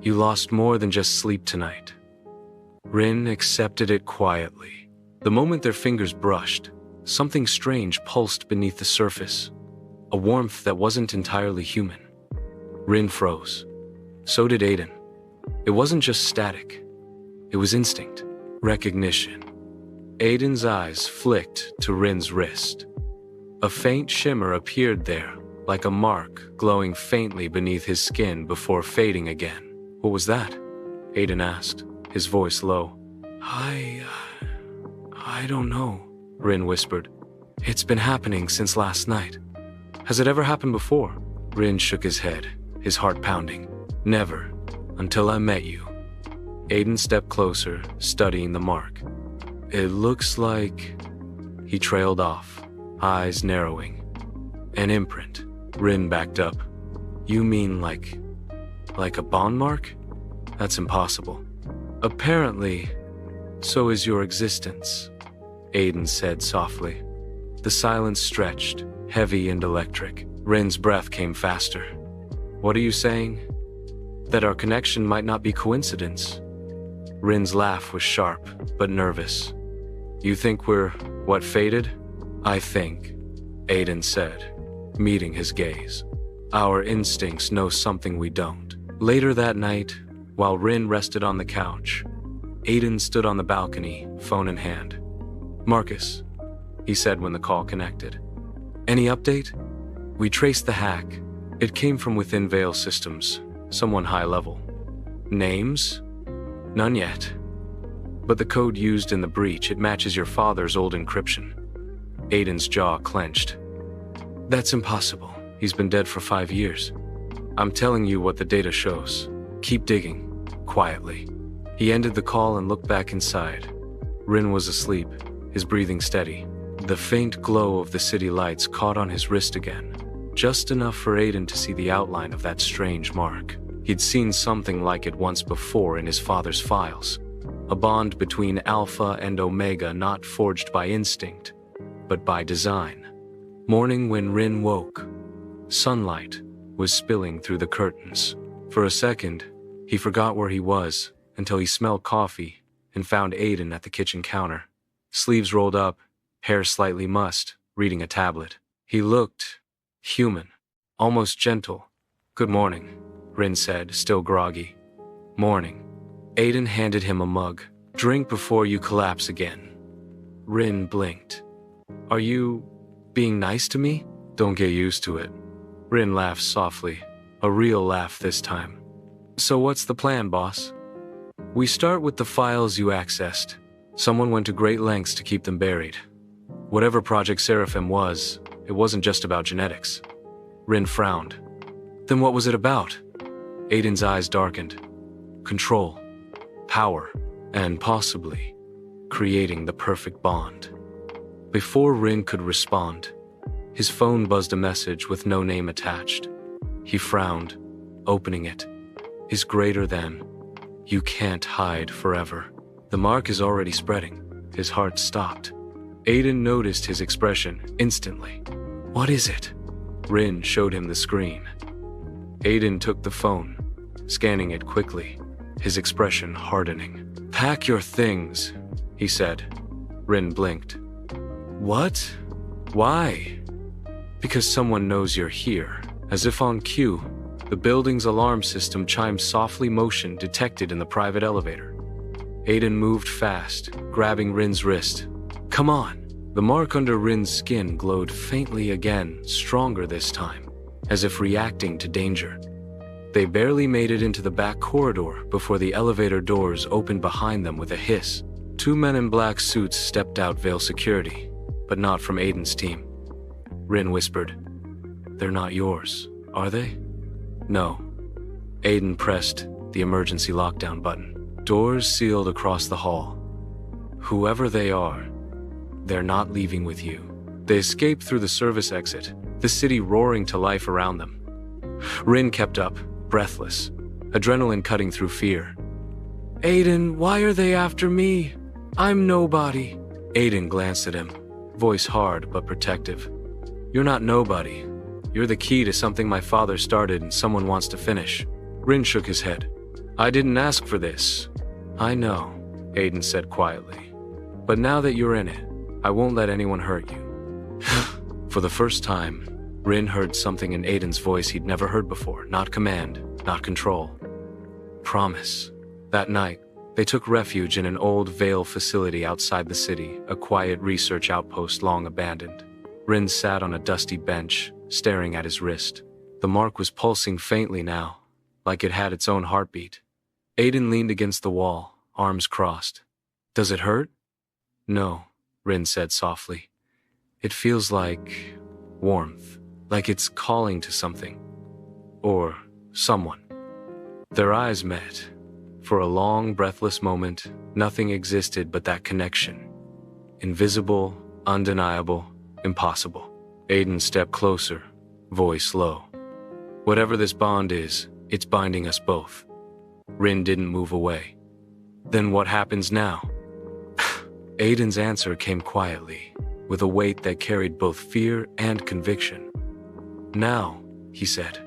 You lost more than just sleep tonight. Rin accepted it quietly. The moment their fingers brushed, something strange pulsed beneath the surface, a warmth that wasn't entirely human. Rin froze. So did Aiden. It wasn't just static. It was instinct. Recognition. Aiden's eyes flicked to Rin's wrist. A faint shimmer appeared there, like a mark glowing faintly beneath his skin before fading again. What was that? Aiden asked, his voice low. I don't know, Rin whispered. It's been happening since last night. Has it ever happened before? Rin shook his head, his heart pounding. Never, until I met you. Aiden stepped closer, studying the mark. It looks like... He trailed off, eyes narrowing. An imprint. Rin backed up. You mean like a bond mark? That's impossible. Apparently, so is your existence, Aiden said softly. The silence stretched, heavy and electric. Rin's breath came faster. What are you saying? That our connection might not be coincidence? Rin's laugh was sharp, but nervous. You think we're, fated? I think, Aiden said, meeting his gaze. Our instincts know something we don't. Later that night, while Rin rested on the couch, Aiden stood on the balcony, phone in hand. Marcus, he said when the call connected. Any update? We traced the hack. It came from within Veil Systems, someone high level. Names? None yet. But the code used in the breach, it matches your father's old encryption. Aiden's jaw clenched. That's impossible. He's been dead for 5 years. I'm telling you what the data shows. Keep digging, quietly. He ended the call and looked back inside. Rin was asleep, his breathing steady. The faint glow of the city lights caught on his wrist again, just enough for Aiden to see the outline of that strange mark. He'd seen something like it once before in his father's files. A bond between Alpha and Omega not forged by instinct, but by design. Morning when Rin woke, sunlight was spilling through the curtains. For a second, he forgot where he was until he smelled coffee and found Aiden at the kitchen counter. Sleeves rolled up, hair slightly mussed, reading a tablet. He looked human, almost gentle. Good morning, Rin said, still groggy. Morning. Aiden handed him a mug. Drink before you collapse again. Rin blinked. Are you being nice to me? Don't get used to it. Rin laughed softly, a real laugh this time. So what's the plan, boss? We start with the files you accessed. Someone went to great lengths to keep them buried. Whatever Project Seraphim was, it wasn't just about genetics. Rin frowned. Then what was it about? Aiden's eyes darkened. Control, power, and possibly creating the perfect bond. Before Rin could respond, his phone buzzed a message with no name attached. He frowned, opening it. Is greater than. You can't hide forever. The mark is already spreading. His heart stopped. Aiden noticed his expression instantly. What is it? Rin showed him the screen. Aiden took the phone, scanning it quickly, his expression hardening. Pack your things, he said. Rin blinked. What? Why? Because someone knows you're here. As if on cue, the building's alarm system chimed softly, motion detected in the private elevator. Aiden moved fast, grabbing Rin's wrist. Come on. The mark under Rin's skin glowed faintly again, stronger this time, as if reacting to danger. They barely made it into the back corridor before the elevator doors opened behind them with a hiss. 2 men in black suits stepped out Veil Security, but not from Aiden's team. Rin whispered, They're not yours, are they? No. Aiden pressed the emergency lockdown button. Doors sealed across the hall. Whoever they are, they're not leaving with you. They escaped through the service exit, the city roaring to life around them. Rin kept up, breathless, adrenaline cutting through fear. Aiden, why are they after me? I'm nobody. Aiden glanced at him, voice hard but protective. You're not nobody. You're the key to something my father started and someone wants to finish. Rin shook his head. I didn't ask for this. I know, Aiden said quietly. But now that you're in it, I won't let anyone hurt you. For the first time, Rin heard something in Aiden's voice he'd never heard before. Not command, not control. Promise. That night, they took refuge in an old Vale facility outside the city, a quiet research outpost long abandoned. Rin sat on a dusty bench, staring at his wrist. The mark was pulsing faintly now, like it had its own heartbeat. Aiden leaned against the wall, arms crossed. Does it hurt? No, Rin said softly. It feels like warmth, like it's calling to something. Or someone. Their eyes met. For a long, breathless moment, nothing existed but that connection. Invisible, undeniable, impossible. Aiden stepped closer, voice low. Whatever this bond is, it's binding us both. Rin didn't move away. Then what happens now? Aiden's answer came quietly, with a weight that carried both fear and conviction. Now, he said,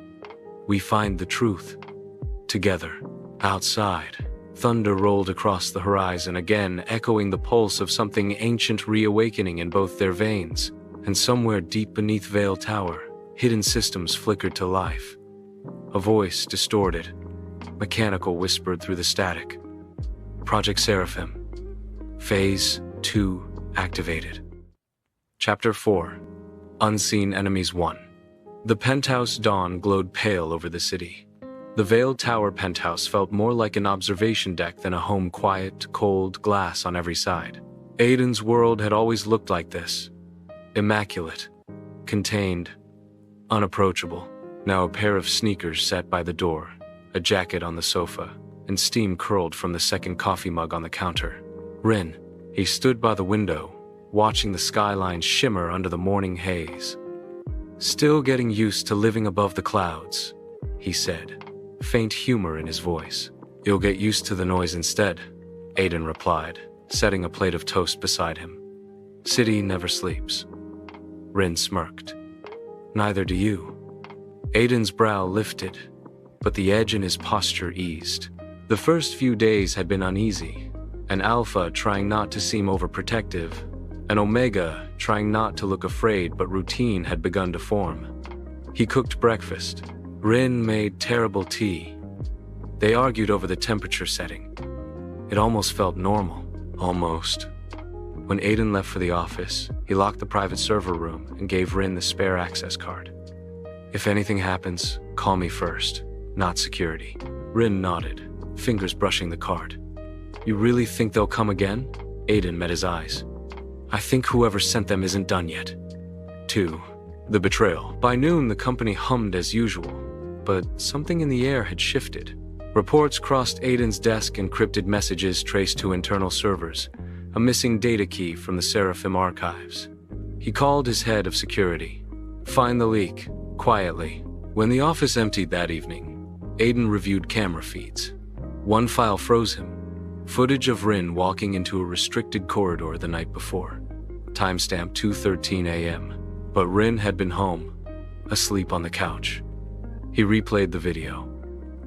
we find the truth. Together. Outside, thunder rolled across the horizon again, echoing the pulse of something ancient reawakening in both their veins, and somewhere deep beneath Vale Tower, hidden systems flickered to life. A voice, distorted, mechanical, whispered through the static. Project Seraphim. Phase 2 activated. Chapter 4. Unseen Enemies 1. The penthouse dawn glowed pale over the city. The Vale Tower penthouse felt more like an observation deck than a home, quiet, cold, glass on every side. Aiden's world had always looked like this. Immaculate, contained, unapproachable. Now a pair of sneakers sat by the door, a jacket on the sofa, and steam curled from the second coffee mug on the counter. Rin, he stood by the window, watching the skyline shimmer under the morning haze. Still getting used to living above the clouds, he said. Faint humor in his voice. You'll get used to the noise instead, Aiden replied, setting a plate of toast beside him. City never sleeps. Rin smirked. Neither do you. Aiden's brow lifted, but the edge in his posture eased. The first few days had been uneasy, an Alpha trying not to seem overprotective, an Omega trying not to look afraid, but routine had begun to form. He cooked breakfast. Rin made terrible tea. They argued over the temperature setting. It almost felt normal. Almost. When Aiden left for the office, he locked the private server room and gave Rin the spare access card. If anything happens, call me first, not security. Rin nodded, fingers brushing the card. You really think they'll come again? Aiden met his eyes. I think whoever sent them isn't done yet. 2. The betrayal. By noon, the company hummed as usual. But something in the air had shifted. Reports crossed Aiden's desk, encrypted messages traced to internal servers, a missing data key from the Seraphim archives. He called his head of security. Find the leak, quietly. When the office emptied that evening, Aiden reviewed camera feeds. One file froze him. Footage of Rin walking into a restricted corridor the night before. Timestamp 2:13 a.m. But Rin had been home, asleep on the couch. He replayed the video.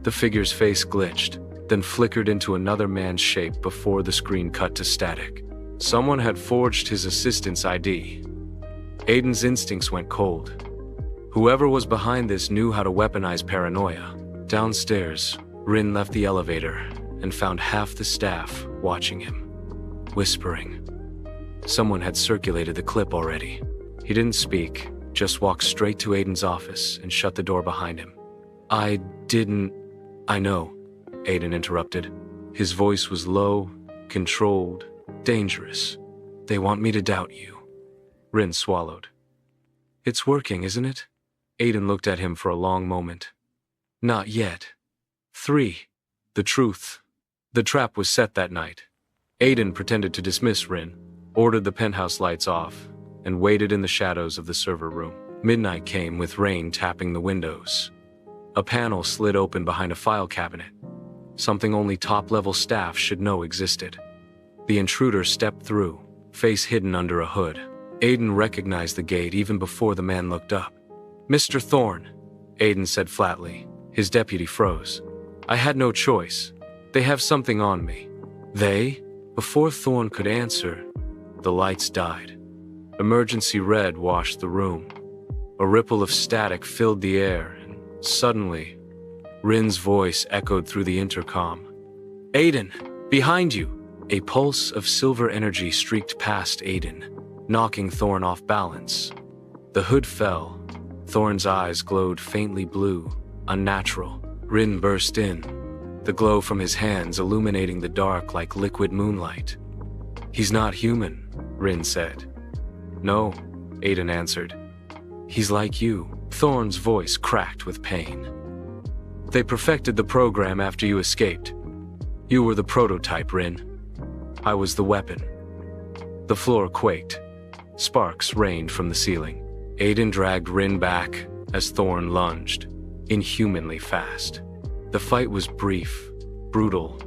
The figure's face glitched, then flickered into another man's shape before the screen cut to static. Someone had forged his assistant's ID. Aiden's instincts went cold. Whoever was behind this knew how to weaponize paranoia. Downstairs, Rin left the elevator and found half the staff watching him, whispering. Someone had circulated the clip already. He didn't speak, just walked straight to Aiden's office and shut the door behind him. I know, Aiden interrupted. His voice was low, controlled, dangerous. They want me to doubt you. Rin swallowed. It's working, isn't it? Aiden looked at him for a long moment. Not yet. 3. The truth. The trap was set that night. Aiden pretended to dismiss Rin, ordered the penthouse lights off, and waited in the shadows of the server room. Midnight came with rain tapping the windows. A panel slid open behind a file cabinet, something only top-level staff should know existed. The intruder stepped through, face hidden under a hood. Aiden recognized the gate even before the man looked up. Mr. Thorne, Aiden said flatly. His deputy froze. I had no choice. They have something on me. They? Before Thorne could answer, the lights died. Emergency red washed the room. A ripple of static filled the air, and suddenly, Rin's voice echoed through the intercom. Aiden, behind you! A pulse of silver energy streaked past Aiden, knocking Thorne off balance. The hood fell. Thorne's eyes glowed faintly blue, unnatural. Rin burst in, the glow from his hands illuminating the dark like liquid moonlight. He's not human, Rin said. No, Aiden answered. He's like you. Thorne's voice cracked with pain. They perfected the program after you escaped. You were the prototype, Rin. I was the weapon. The floor quaked. Sparks rained from the ceiling. Aiden dragged Rin back as Thorne lunged, inhumanly fast. The fight was brief, brutal.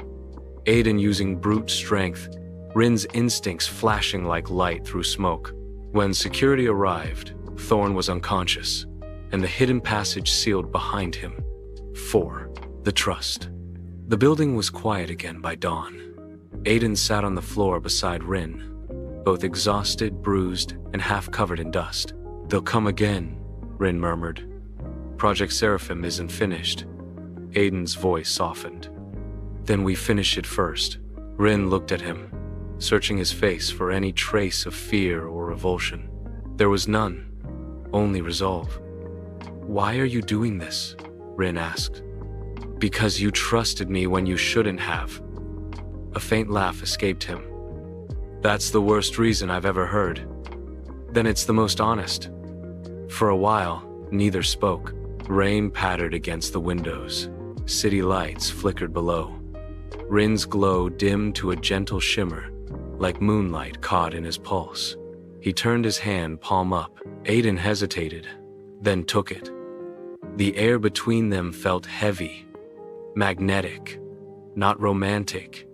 Aiden using brute strength, Rin's instincts flashing like light through smoke. When security arrived, Thorne was unconscious, and the hidden passage sealed behind him. 4. The trust. The building was quiet again by dawn. Aiden sat on the floor beside Rin, both exhausted, bruised, and half covered in dust. They'll come again, Rin murmured. Project Seraphim isn't finished. Aiden's voice softened. Then we finish it first. Rin looked at him, searching his face for any trace of fear or revulsion. There was none, only resolve. Why are you doing this? Rin asked. Because you trusted me when you shouldn't have. A faint laugh escaped him. That's the worst reason I've ever heard. Then it's the most honest. For a while, neither spoke. Rain pattered against the windows. City lights flickered below. Rin's glow dimmed to a gentle shimmer, like moonlight caught in his pulse. He turned his hand palm up. Aiden hesitated, then took it. The air between them felt heavy, magnetic, not romantic,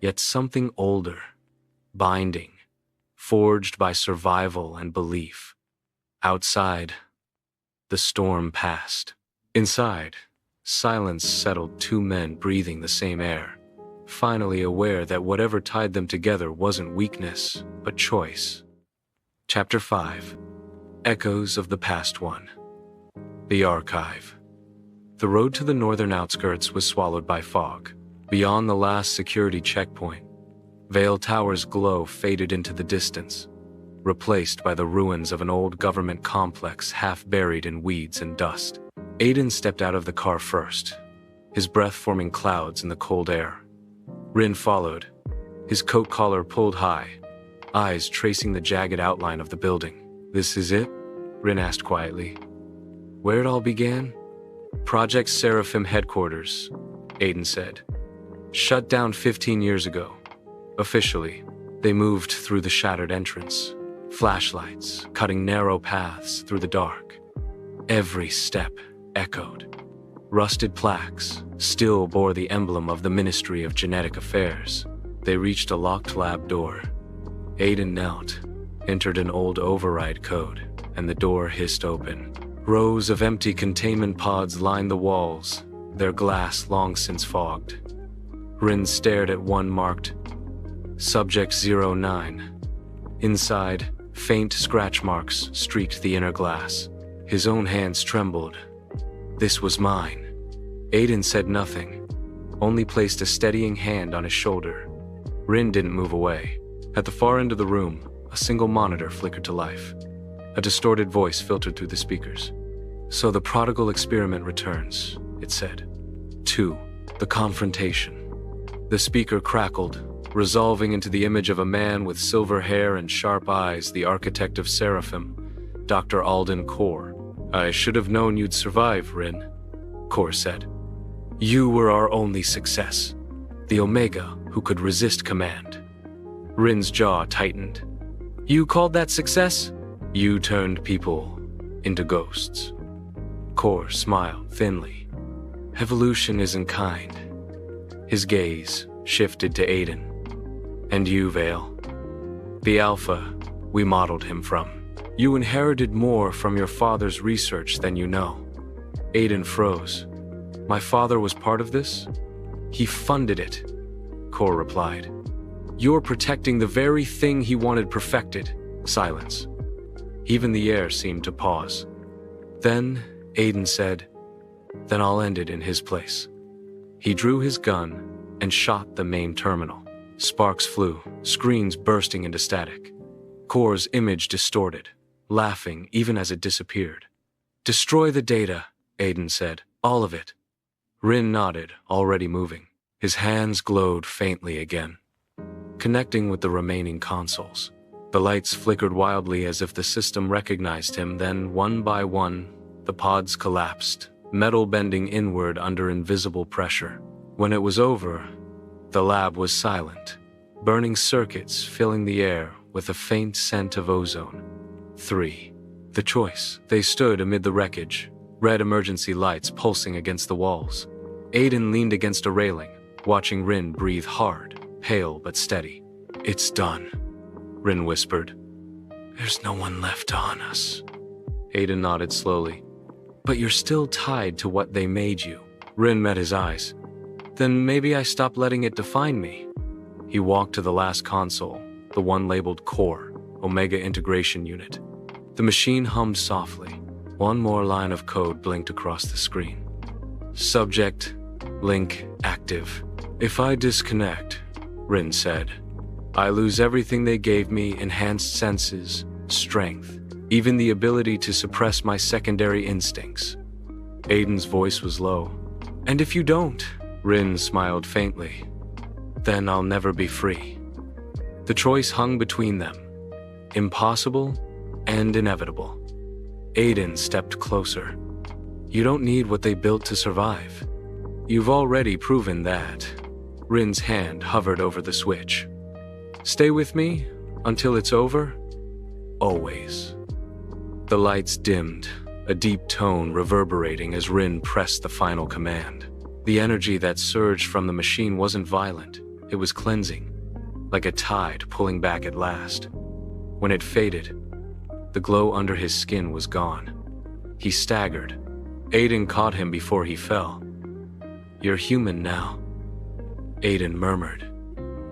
yet something older, binding, forged by survival and belief. Outside, the storm passed. Inside, silence settled, two men breathing the same air, finally aware that whatever tied them together wasn't weakness, but choice. Chapter 5. Echoes of the Past One. The Archive. The road to the northern outskirts was swallowed by fog. Beyond the last security checkpoint, Vale Tower's glow faded into the distance, replaced by the ruins of an old government complex half buried in weeds and dust. Aiden stepped out of the car first, his breath forming clouds in the cold air. Rin followed, his coat collar pulled high, eyes tracing the jagged outline of the building. This is it? Rin asked quietly. Where it all began? Project Seraphim headquarters, Aiden said. Shut down 15 years ago. Officially, they moved through the shattered entrance, flashlights cutting narrow paths through the dark. Every step echoed. Rusted plaques still bore the emblem of the Ministry of Genetic Affairs. They reached a locked lab door. Aiden knelt, entered an old override code, and the door hissed open. Rows of empty containment pods lined the walls, their glass long since fogged. Rin stared at one marked Subject 09. Inside, faint scratch marks streaked the inner glass. His own hands trembled. This was mine. Aiden said nothing, only placed a steadying hand on his shoulder. Rin didn't move away. At the far end of the room, a single monitor flickered to life. A distorted voice filtered through the speakers. So the prodigal experiment returns, it said. 2. The confrontation. The speaker crackled, resolving into the image of a man with silver hair and sharp eyes, the architect of Seraphim, Dr. Alden Core. I should have known you'd survive, Rin, Core said. You were our only success, the Omega who could resist command. Rin's jaw tightened. You called that success? You turned people into ghosts. Core smiled thinly. Evolution isn't kind. His gaze shifted to Aiden. And you, Vale. The Alpha we modeled him from. You inherited more from your father's research than you know. Aiden froze. My father was part of this? He funded it, Core replied. You're protecting the very thing he wanted perfected. Silence. Even the air seemed to pause. Then, Aiden said, then I'll end it in his place. He drew his gun and shot the main terminal. Sparks flew, screens bursting into static. Core's image distorted, laughing even as it disappeared. Destroy the data, Aiden said. All of it. Rin nodded, already moving. His hands glowed faintly again, connecting with the remaining consoles. The lights flickered wildly as if the system recognized him, then one by one, the pods collapsed, metal bending inward under invisible pressure. When it was over, the lab was silent, burning circuits filling the air with a faint scent of ozone. 3. The choice. They stood amid the wreckage, red emergency lights pulsing against the walls. Aiden leaned against a railing, watching Rin breathe hard, pale but steady. It's done, Rin whispered. There's no one left on us. Aiden nodded slowly. But you're still tied to what they made you. Rin met his eyes. Then maybe I stop letting it define me. He walked to the last console, the one labeled Core, Omega Integration Unit. The machine hummed softly. One more line of code blinked across the screen. Subject, link active. If I disconnect, Rin said, I lose everything they gave me: enhanced senses, strength, even the ability to suppress my secondary instincts. Aiden's voice was low. And if you don't, Rin smiled faintly, then I'll never be free. The choice hung between them, impossible and inevitable. Aiden stepped closer. You don't need what they built to survive. You've already proven that. Rin's hand hovered over the switch. Stay with me until it's over? Always. The lights dimmed, a deep tone reverberating as Rin pressed the final command. The energy that surged from the machine wasn't violent, it was cleansing, like a tide pulling back at last. When it faded, the glow under his skin was gone. He staggered. Aiden caught him before he fell. You're human now, Aiden murmured.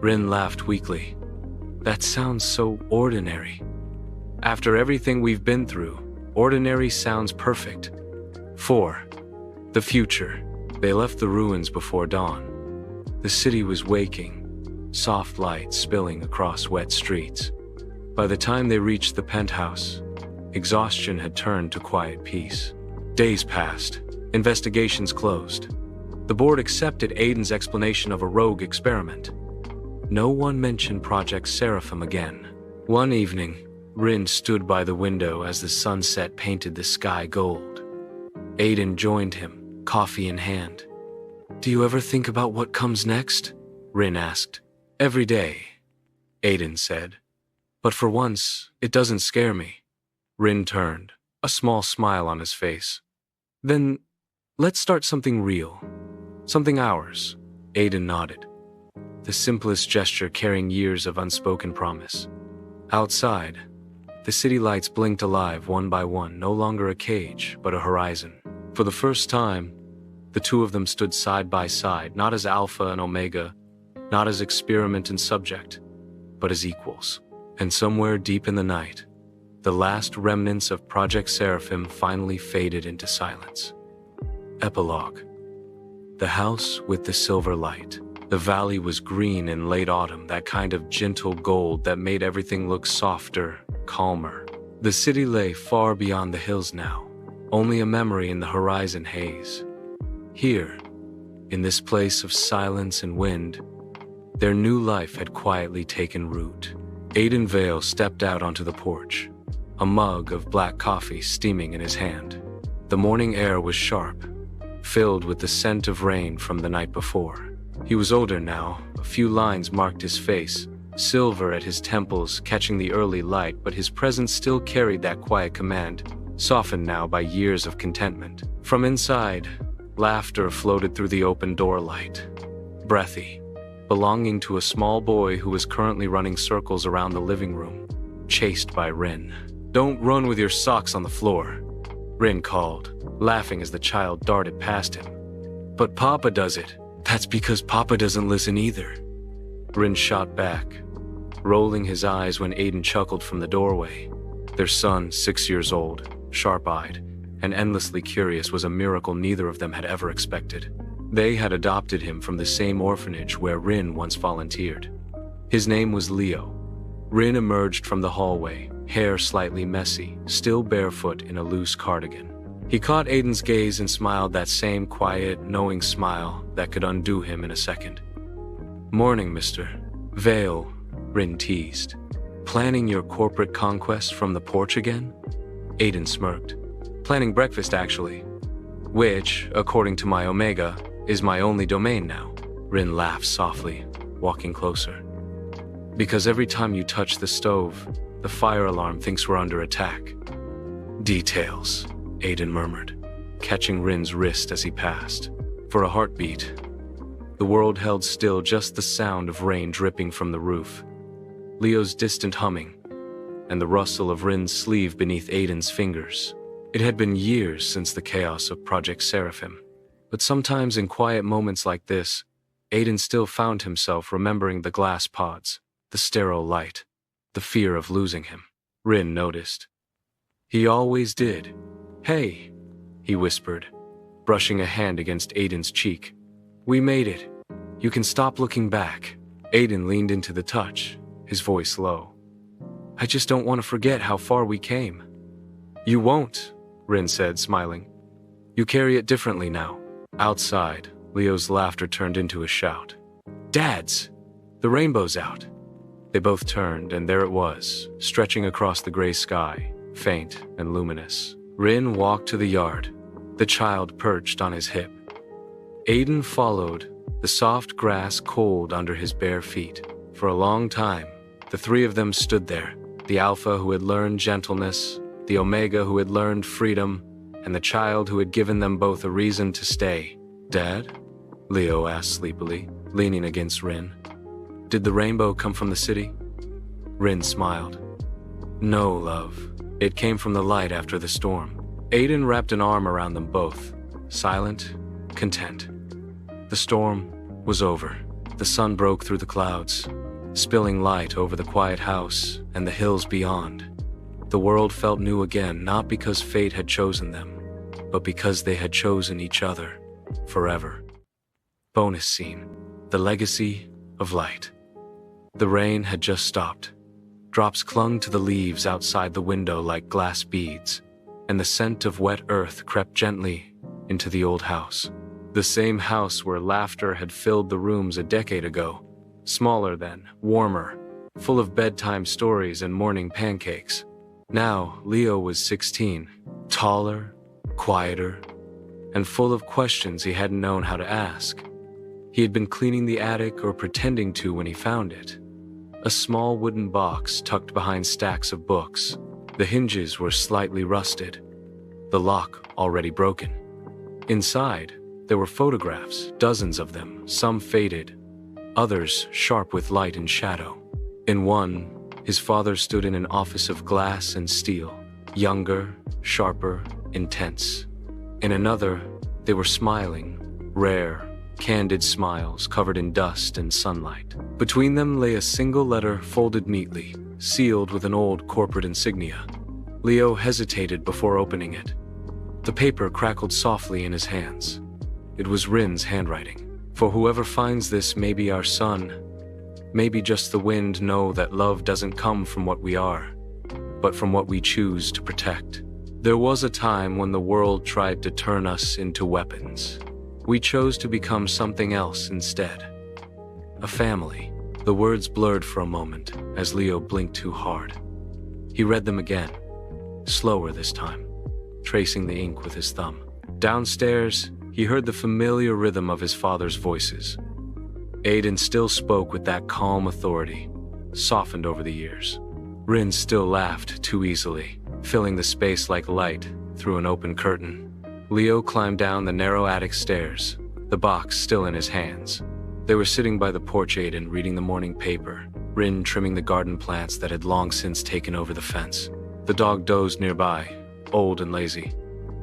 Rin laughed weakly. That sounds so ordinary. After everything we've been through, ordinary sounds perfect. 4. The future. They left the ruins before dawn. The city was waking, soft light spilling across wet streets. By the time they reached the penthouse, exhaustion had turned to quiet peace. Days passed. Investigations closed. The board accepted Aiden's explanation of a rogue experiment. No one mentioned Project Seraphim again. One evening, Rin stood by the window as the sunset painted the sky gold. Aiden joined him, coffee in hand. Do you ever think about what comes next? Rin asked. Every day, Aiden said. But for once, it doesn't scare me. Rin turned, a small smile on his face. Then, let's start something real. Something ours. Aiden nodded. The simplest gesture carrying years of unspoken promise. Outside, the city lights blinked alive one by one, no longer a cage, but a horizon. For the first time, the two of them stood side by side, not as Alpha and Omega, not as experiment and subject, but as equals. And somewhere deep in the night, the last remnants of Project Seraphim finally faded into silence. Epilogue. The house with the silver light. The valley was green in late autumn, that kind of gentle gold that made everything look softer, calmer. The city lay far beyond the hills now, only a memory in the horizon haze. Here, in this place of silence and wind, their new life had quietly taken root. Aiden Vale stepped out onto the porch, a mug of black coffee steaming in his hand. The morning air was sharp, filled with the scent of rain from the night before. He was older now, a few lines marked his face, silver at his temples catching the early light, but his presence still carried that quiet command, softened now by years of contentment. From inside, laughter floated through the open door light, breathy, belonging to a small boy who was currently running circles around the living room, chased by Rin. Don't run with your socks on the floor, Rin called, laughing as the child darted past him. But Papa does it. That's because Papa doesn't listen either, Rin shot back, rolling his eyes when Aiden chuckled from the doorway. Their son, 6 years old, sharp-eyed, and endlessly curious, was a miracle neither of them had ever expected. They had adopted him from the same orphanage where Rin once volunteered. His name was Leo. Rin emerged from the hallway, hair slightly messy, still barefoot in a loose cardigan. He caught Aiden's gaze and smiled, that same quiet, knowing smile that could undo him in a second. "Morning, Mr. Vale," Rin teased. "Planning your corporate conquest from the porch again?" Aiden smirked. "Planning breakfast, actually. Which, according to my Omega, is my only domain now." Rin laughed softly, walking closer. "Because every time you touch the stove, the fire alarm thinks we're under attack." "Details," Aiden murmured, catching Rin's wrist as he passed. For a heartbeat, the world held still, just the sound of rain dripping from the roof, Leo's distant humming, and the rustle of Rin's sleeve beneath Aiden's fingers. It had been years since the chaos of Project Seraphim, but sometimes in quiet moments like this, Aiden still found himself remembering the glass pods, the sterile light, the fear of losing him. Rin noticed. He always did. "Hey," he whispered, brushing a hand against Aiden's cheek. "We made it. You can stop looking back." Aiden leaned into the touch, his voice low. "I just don't want to forget how far we came." "You won't," Rin said, smiling. "You carry it differently now." Outside, Leo's laughter turned into a shout. "Dads! The rainbow's out!" They both turned, and there it was, stretching across the gray sky, faint and luminous. Rin walked to the yard, the child perched on his hip. Aiden followed, the soft grass cold under his bare feet. For a long time, the three of them stood there, the Alpha who had learned gentleness, the Omega who had learned freedom, and the child who had given them both a reason to stay. "Dad?" Leo asked sleepily, leaning against Rin. "Did the rainbow come from the city?" Rin smiled. "No, love. It came from the light after the storm." Aiden wrapped an arm around them both, silent, content. The storm was over. The sun broke through the clouds, spilling light over the quiet house and the hills beyond. The world felt new again, not because fate had chosen them, but because they had chosen each other forever. Bonus scene: the legacy of light. The rain had just stopped. Drops clung to the leaves outside the window like glass beads, and the scent of wet earth crept gently into the old house. The same house where laughter had filled the rooms a decade ago, smaller then, warmer, full of bedtime stories and morning pancakes. Now, Leo was 16, taller, quieter, and full of questions he hadn't known how to ask. He had been cleaning the attic or pretending to when he found it. A small wooden box tucked behind stacks of books. The hinges were slightly rusted, the lock already broken. Inside, there were photographs, dozens of them, some faded, others sharp with light and shadow. In one, his father stood in an office of glass and steel, younger, sharper, intense. In another, they were smiling, rare, candid smiles covered in dust and sunlight. Between them lay a single letter folded neatly, sealed with an old corporate insignia. Leo hesitated before opening it. The paper crackled softly in his hands. It was Rin's handwriting. "For whoever finds this may be our son. Maybe just the wind know that love doesn't come from what we are, but from what we choose to protect. There was a time when the world tried to turn us into weapons. We chose to become something else instead. A family." The words blurred for a moment as Leo blinked too hard. He read them again, slower this time, tracing the ink with his thumb. Downstairs, he heard the familiar rhythm of his father's voices. Aiden still spoke with that calm authority, softened over the years. Rin still laughed too easily, filling the space like light through an open curtain. Leo climbed down the narrow attic stairs, the box still in his hands. They were sitting by the porch, Aiden reading the morning paper, Rin trimming the garden plants that had long since taken over the fence. The dog dozed nearby, old and lazy.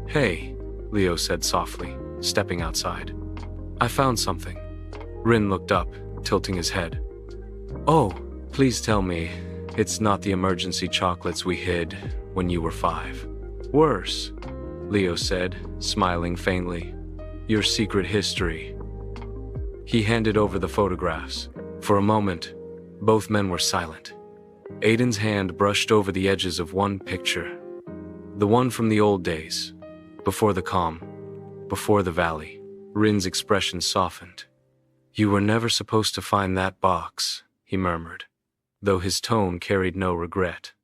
"Hey," Leo said softly, stepping outside. "I found something." Rin looked up, tilting his head. "Oh, please tell me it's not the emergency chocolates we hid when you were 5. "Worse," Leo said, smiling faintly. "Your secret history." He handed over the photographs. For a moment, both men were silent. Aiden's hand brushed over the edges of one picture. The one from the old days, before the calm, before the valley. Rin's expression softened. "You were never supposed to find that box," he murmured, though his tone carried no regret.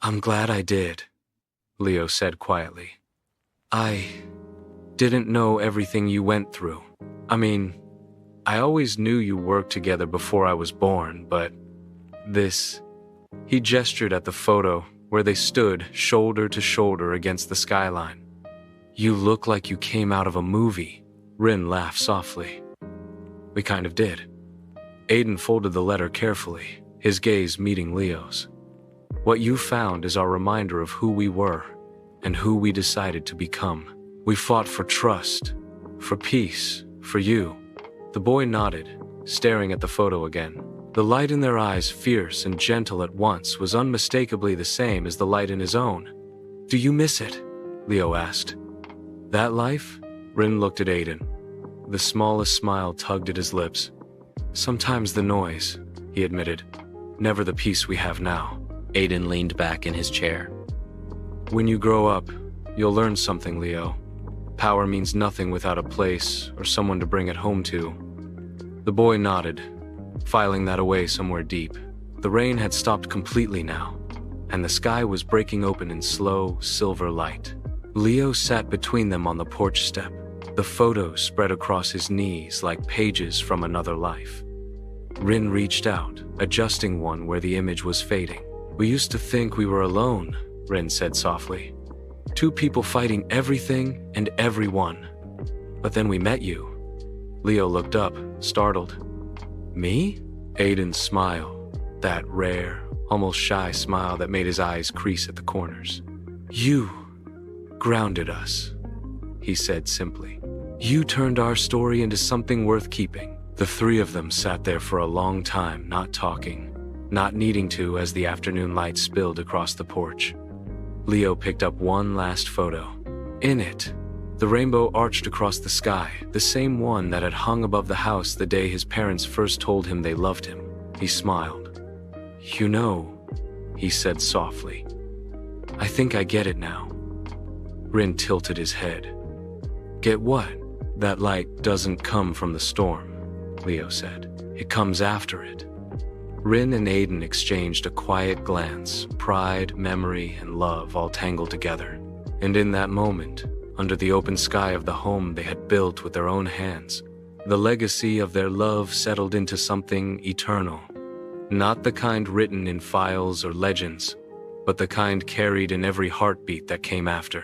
"I'm glad I did," Leo said quietly. "I didn't know everything you went through. I mean, I always knew you worked together before I was born, but this..." He gestured at the photo where they stood shoulder to shoulder against the skyline. "You look like you came out of a movie." Rin laughed softly. "We kind of did." Aiden folded the letter carefully, his gaze meeting Leo's. "What you found is our reminder of who we were and who we decided to become. We fought for trust, for peace, for you." The boy nodded, staring at the photo again. The light in their eyes, fierce and gentle at once, was unmistakably the same as the light in his own. "Do you miss it?" Leo asked. "That life?" Rin looked at Aiden. The smallest smile tugged at his lips. "Sometimes the noise," he admitted. "Never the peace we have now." Aiden leaned back in his chair. "When you grow up, you'll learn something, Leo. Power means nothing without a place or someone to bring it home to." The boy nodded, filing that away somewhere deep. The rain had stopped completely now, and the sky was breaking open in slow, silver light. Leo sat between them on the porch step, the photos spread across his knees like pages from another life. Rin reached out, adjusting one where the image was fading. "We used to think we were alone," Rin said softly. "Two people fighting everything and everyone. But then we met you." Leo looked up, startled. "Me?" Aiden's smile, that rare, almost shy smile that made his eyes crease at the corners. "You grounded us," he said simply. "You turned our story into something worth keeping." The three of them sat there for a long time, not talking, not needing to as the afternoon light spilled across the porch. Leo picked up one last photo. In it, the rainbow arched across the sky, the same one that had hung above the house the day his parents first told him they loved him. He smiled. "You know," he said softly, "I think I get it now." Rin tilted his head. "Get what?" "That light doesn't come from the storm," Leo said. "It comes after it." Rin and Aiden exchanged a quiet glance, pride, memory, and love all tangled together. And in that moment, under the open sky of the home they had built with their own hands, the legacy of their love settled into something eternal. Not the kind written in files or legends, but the kind carried in every heartbeat that came after.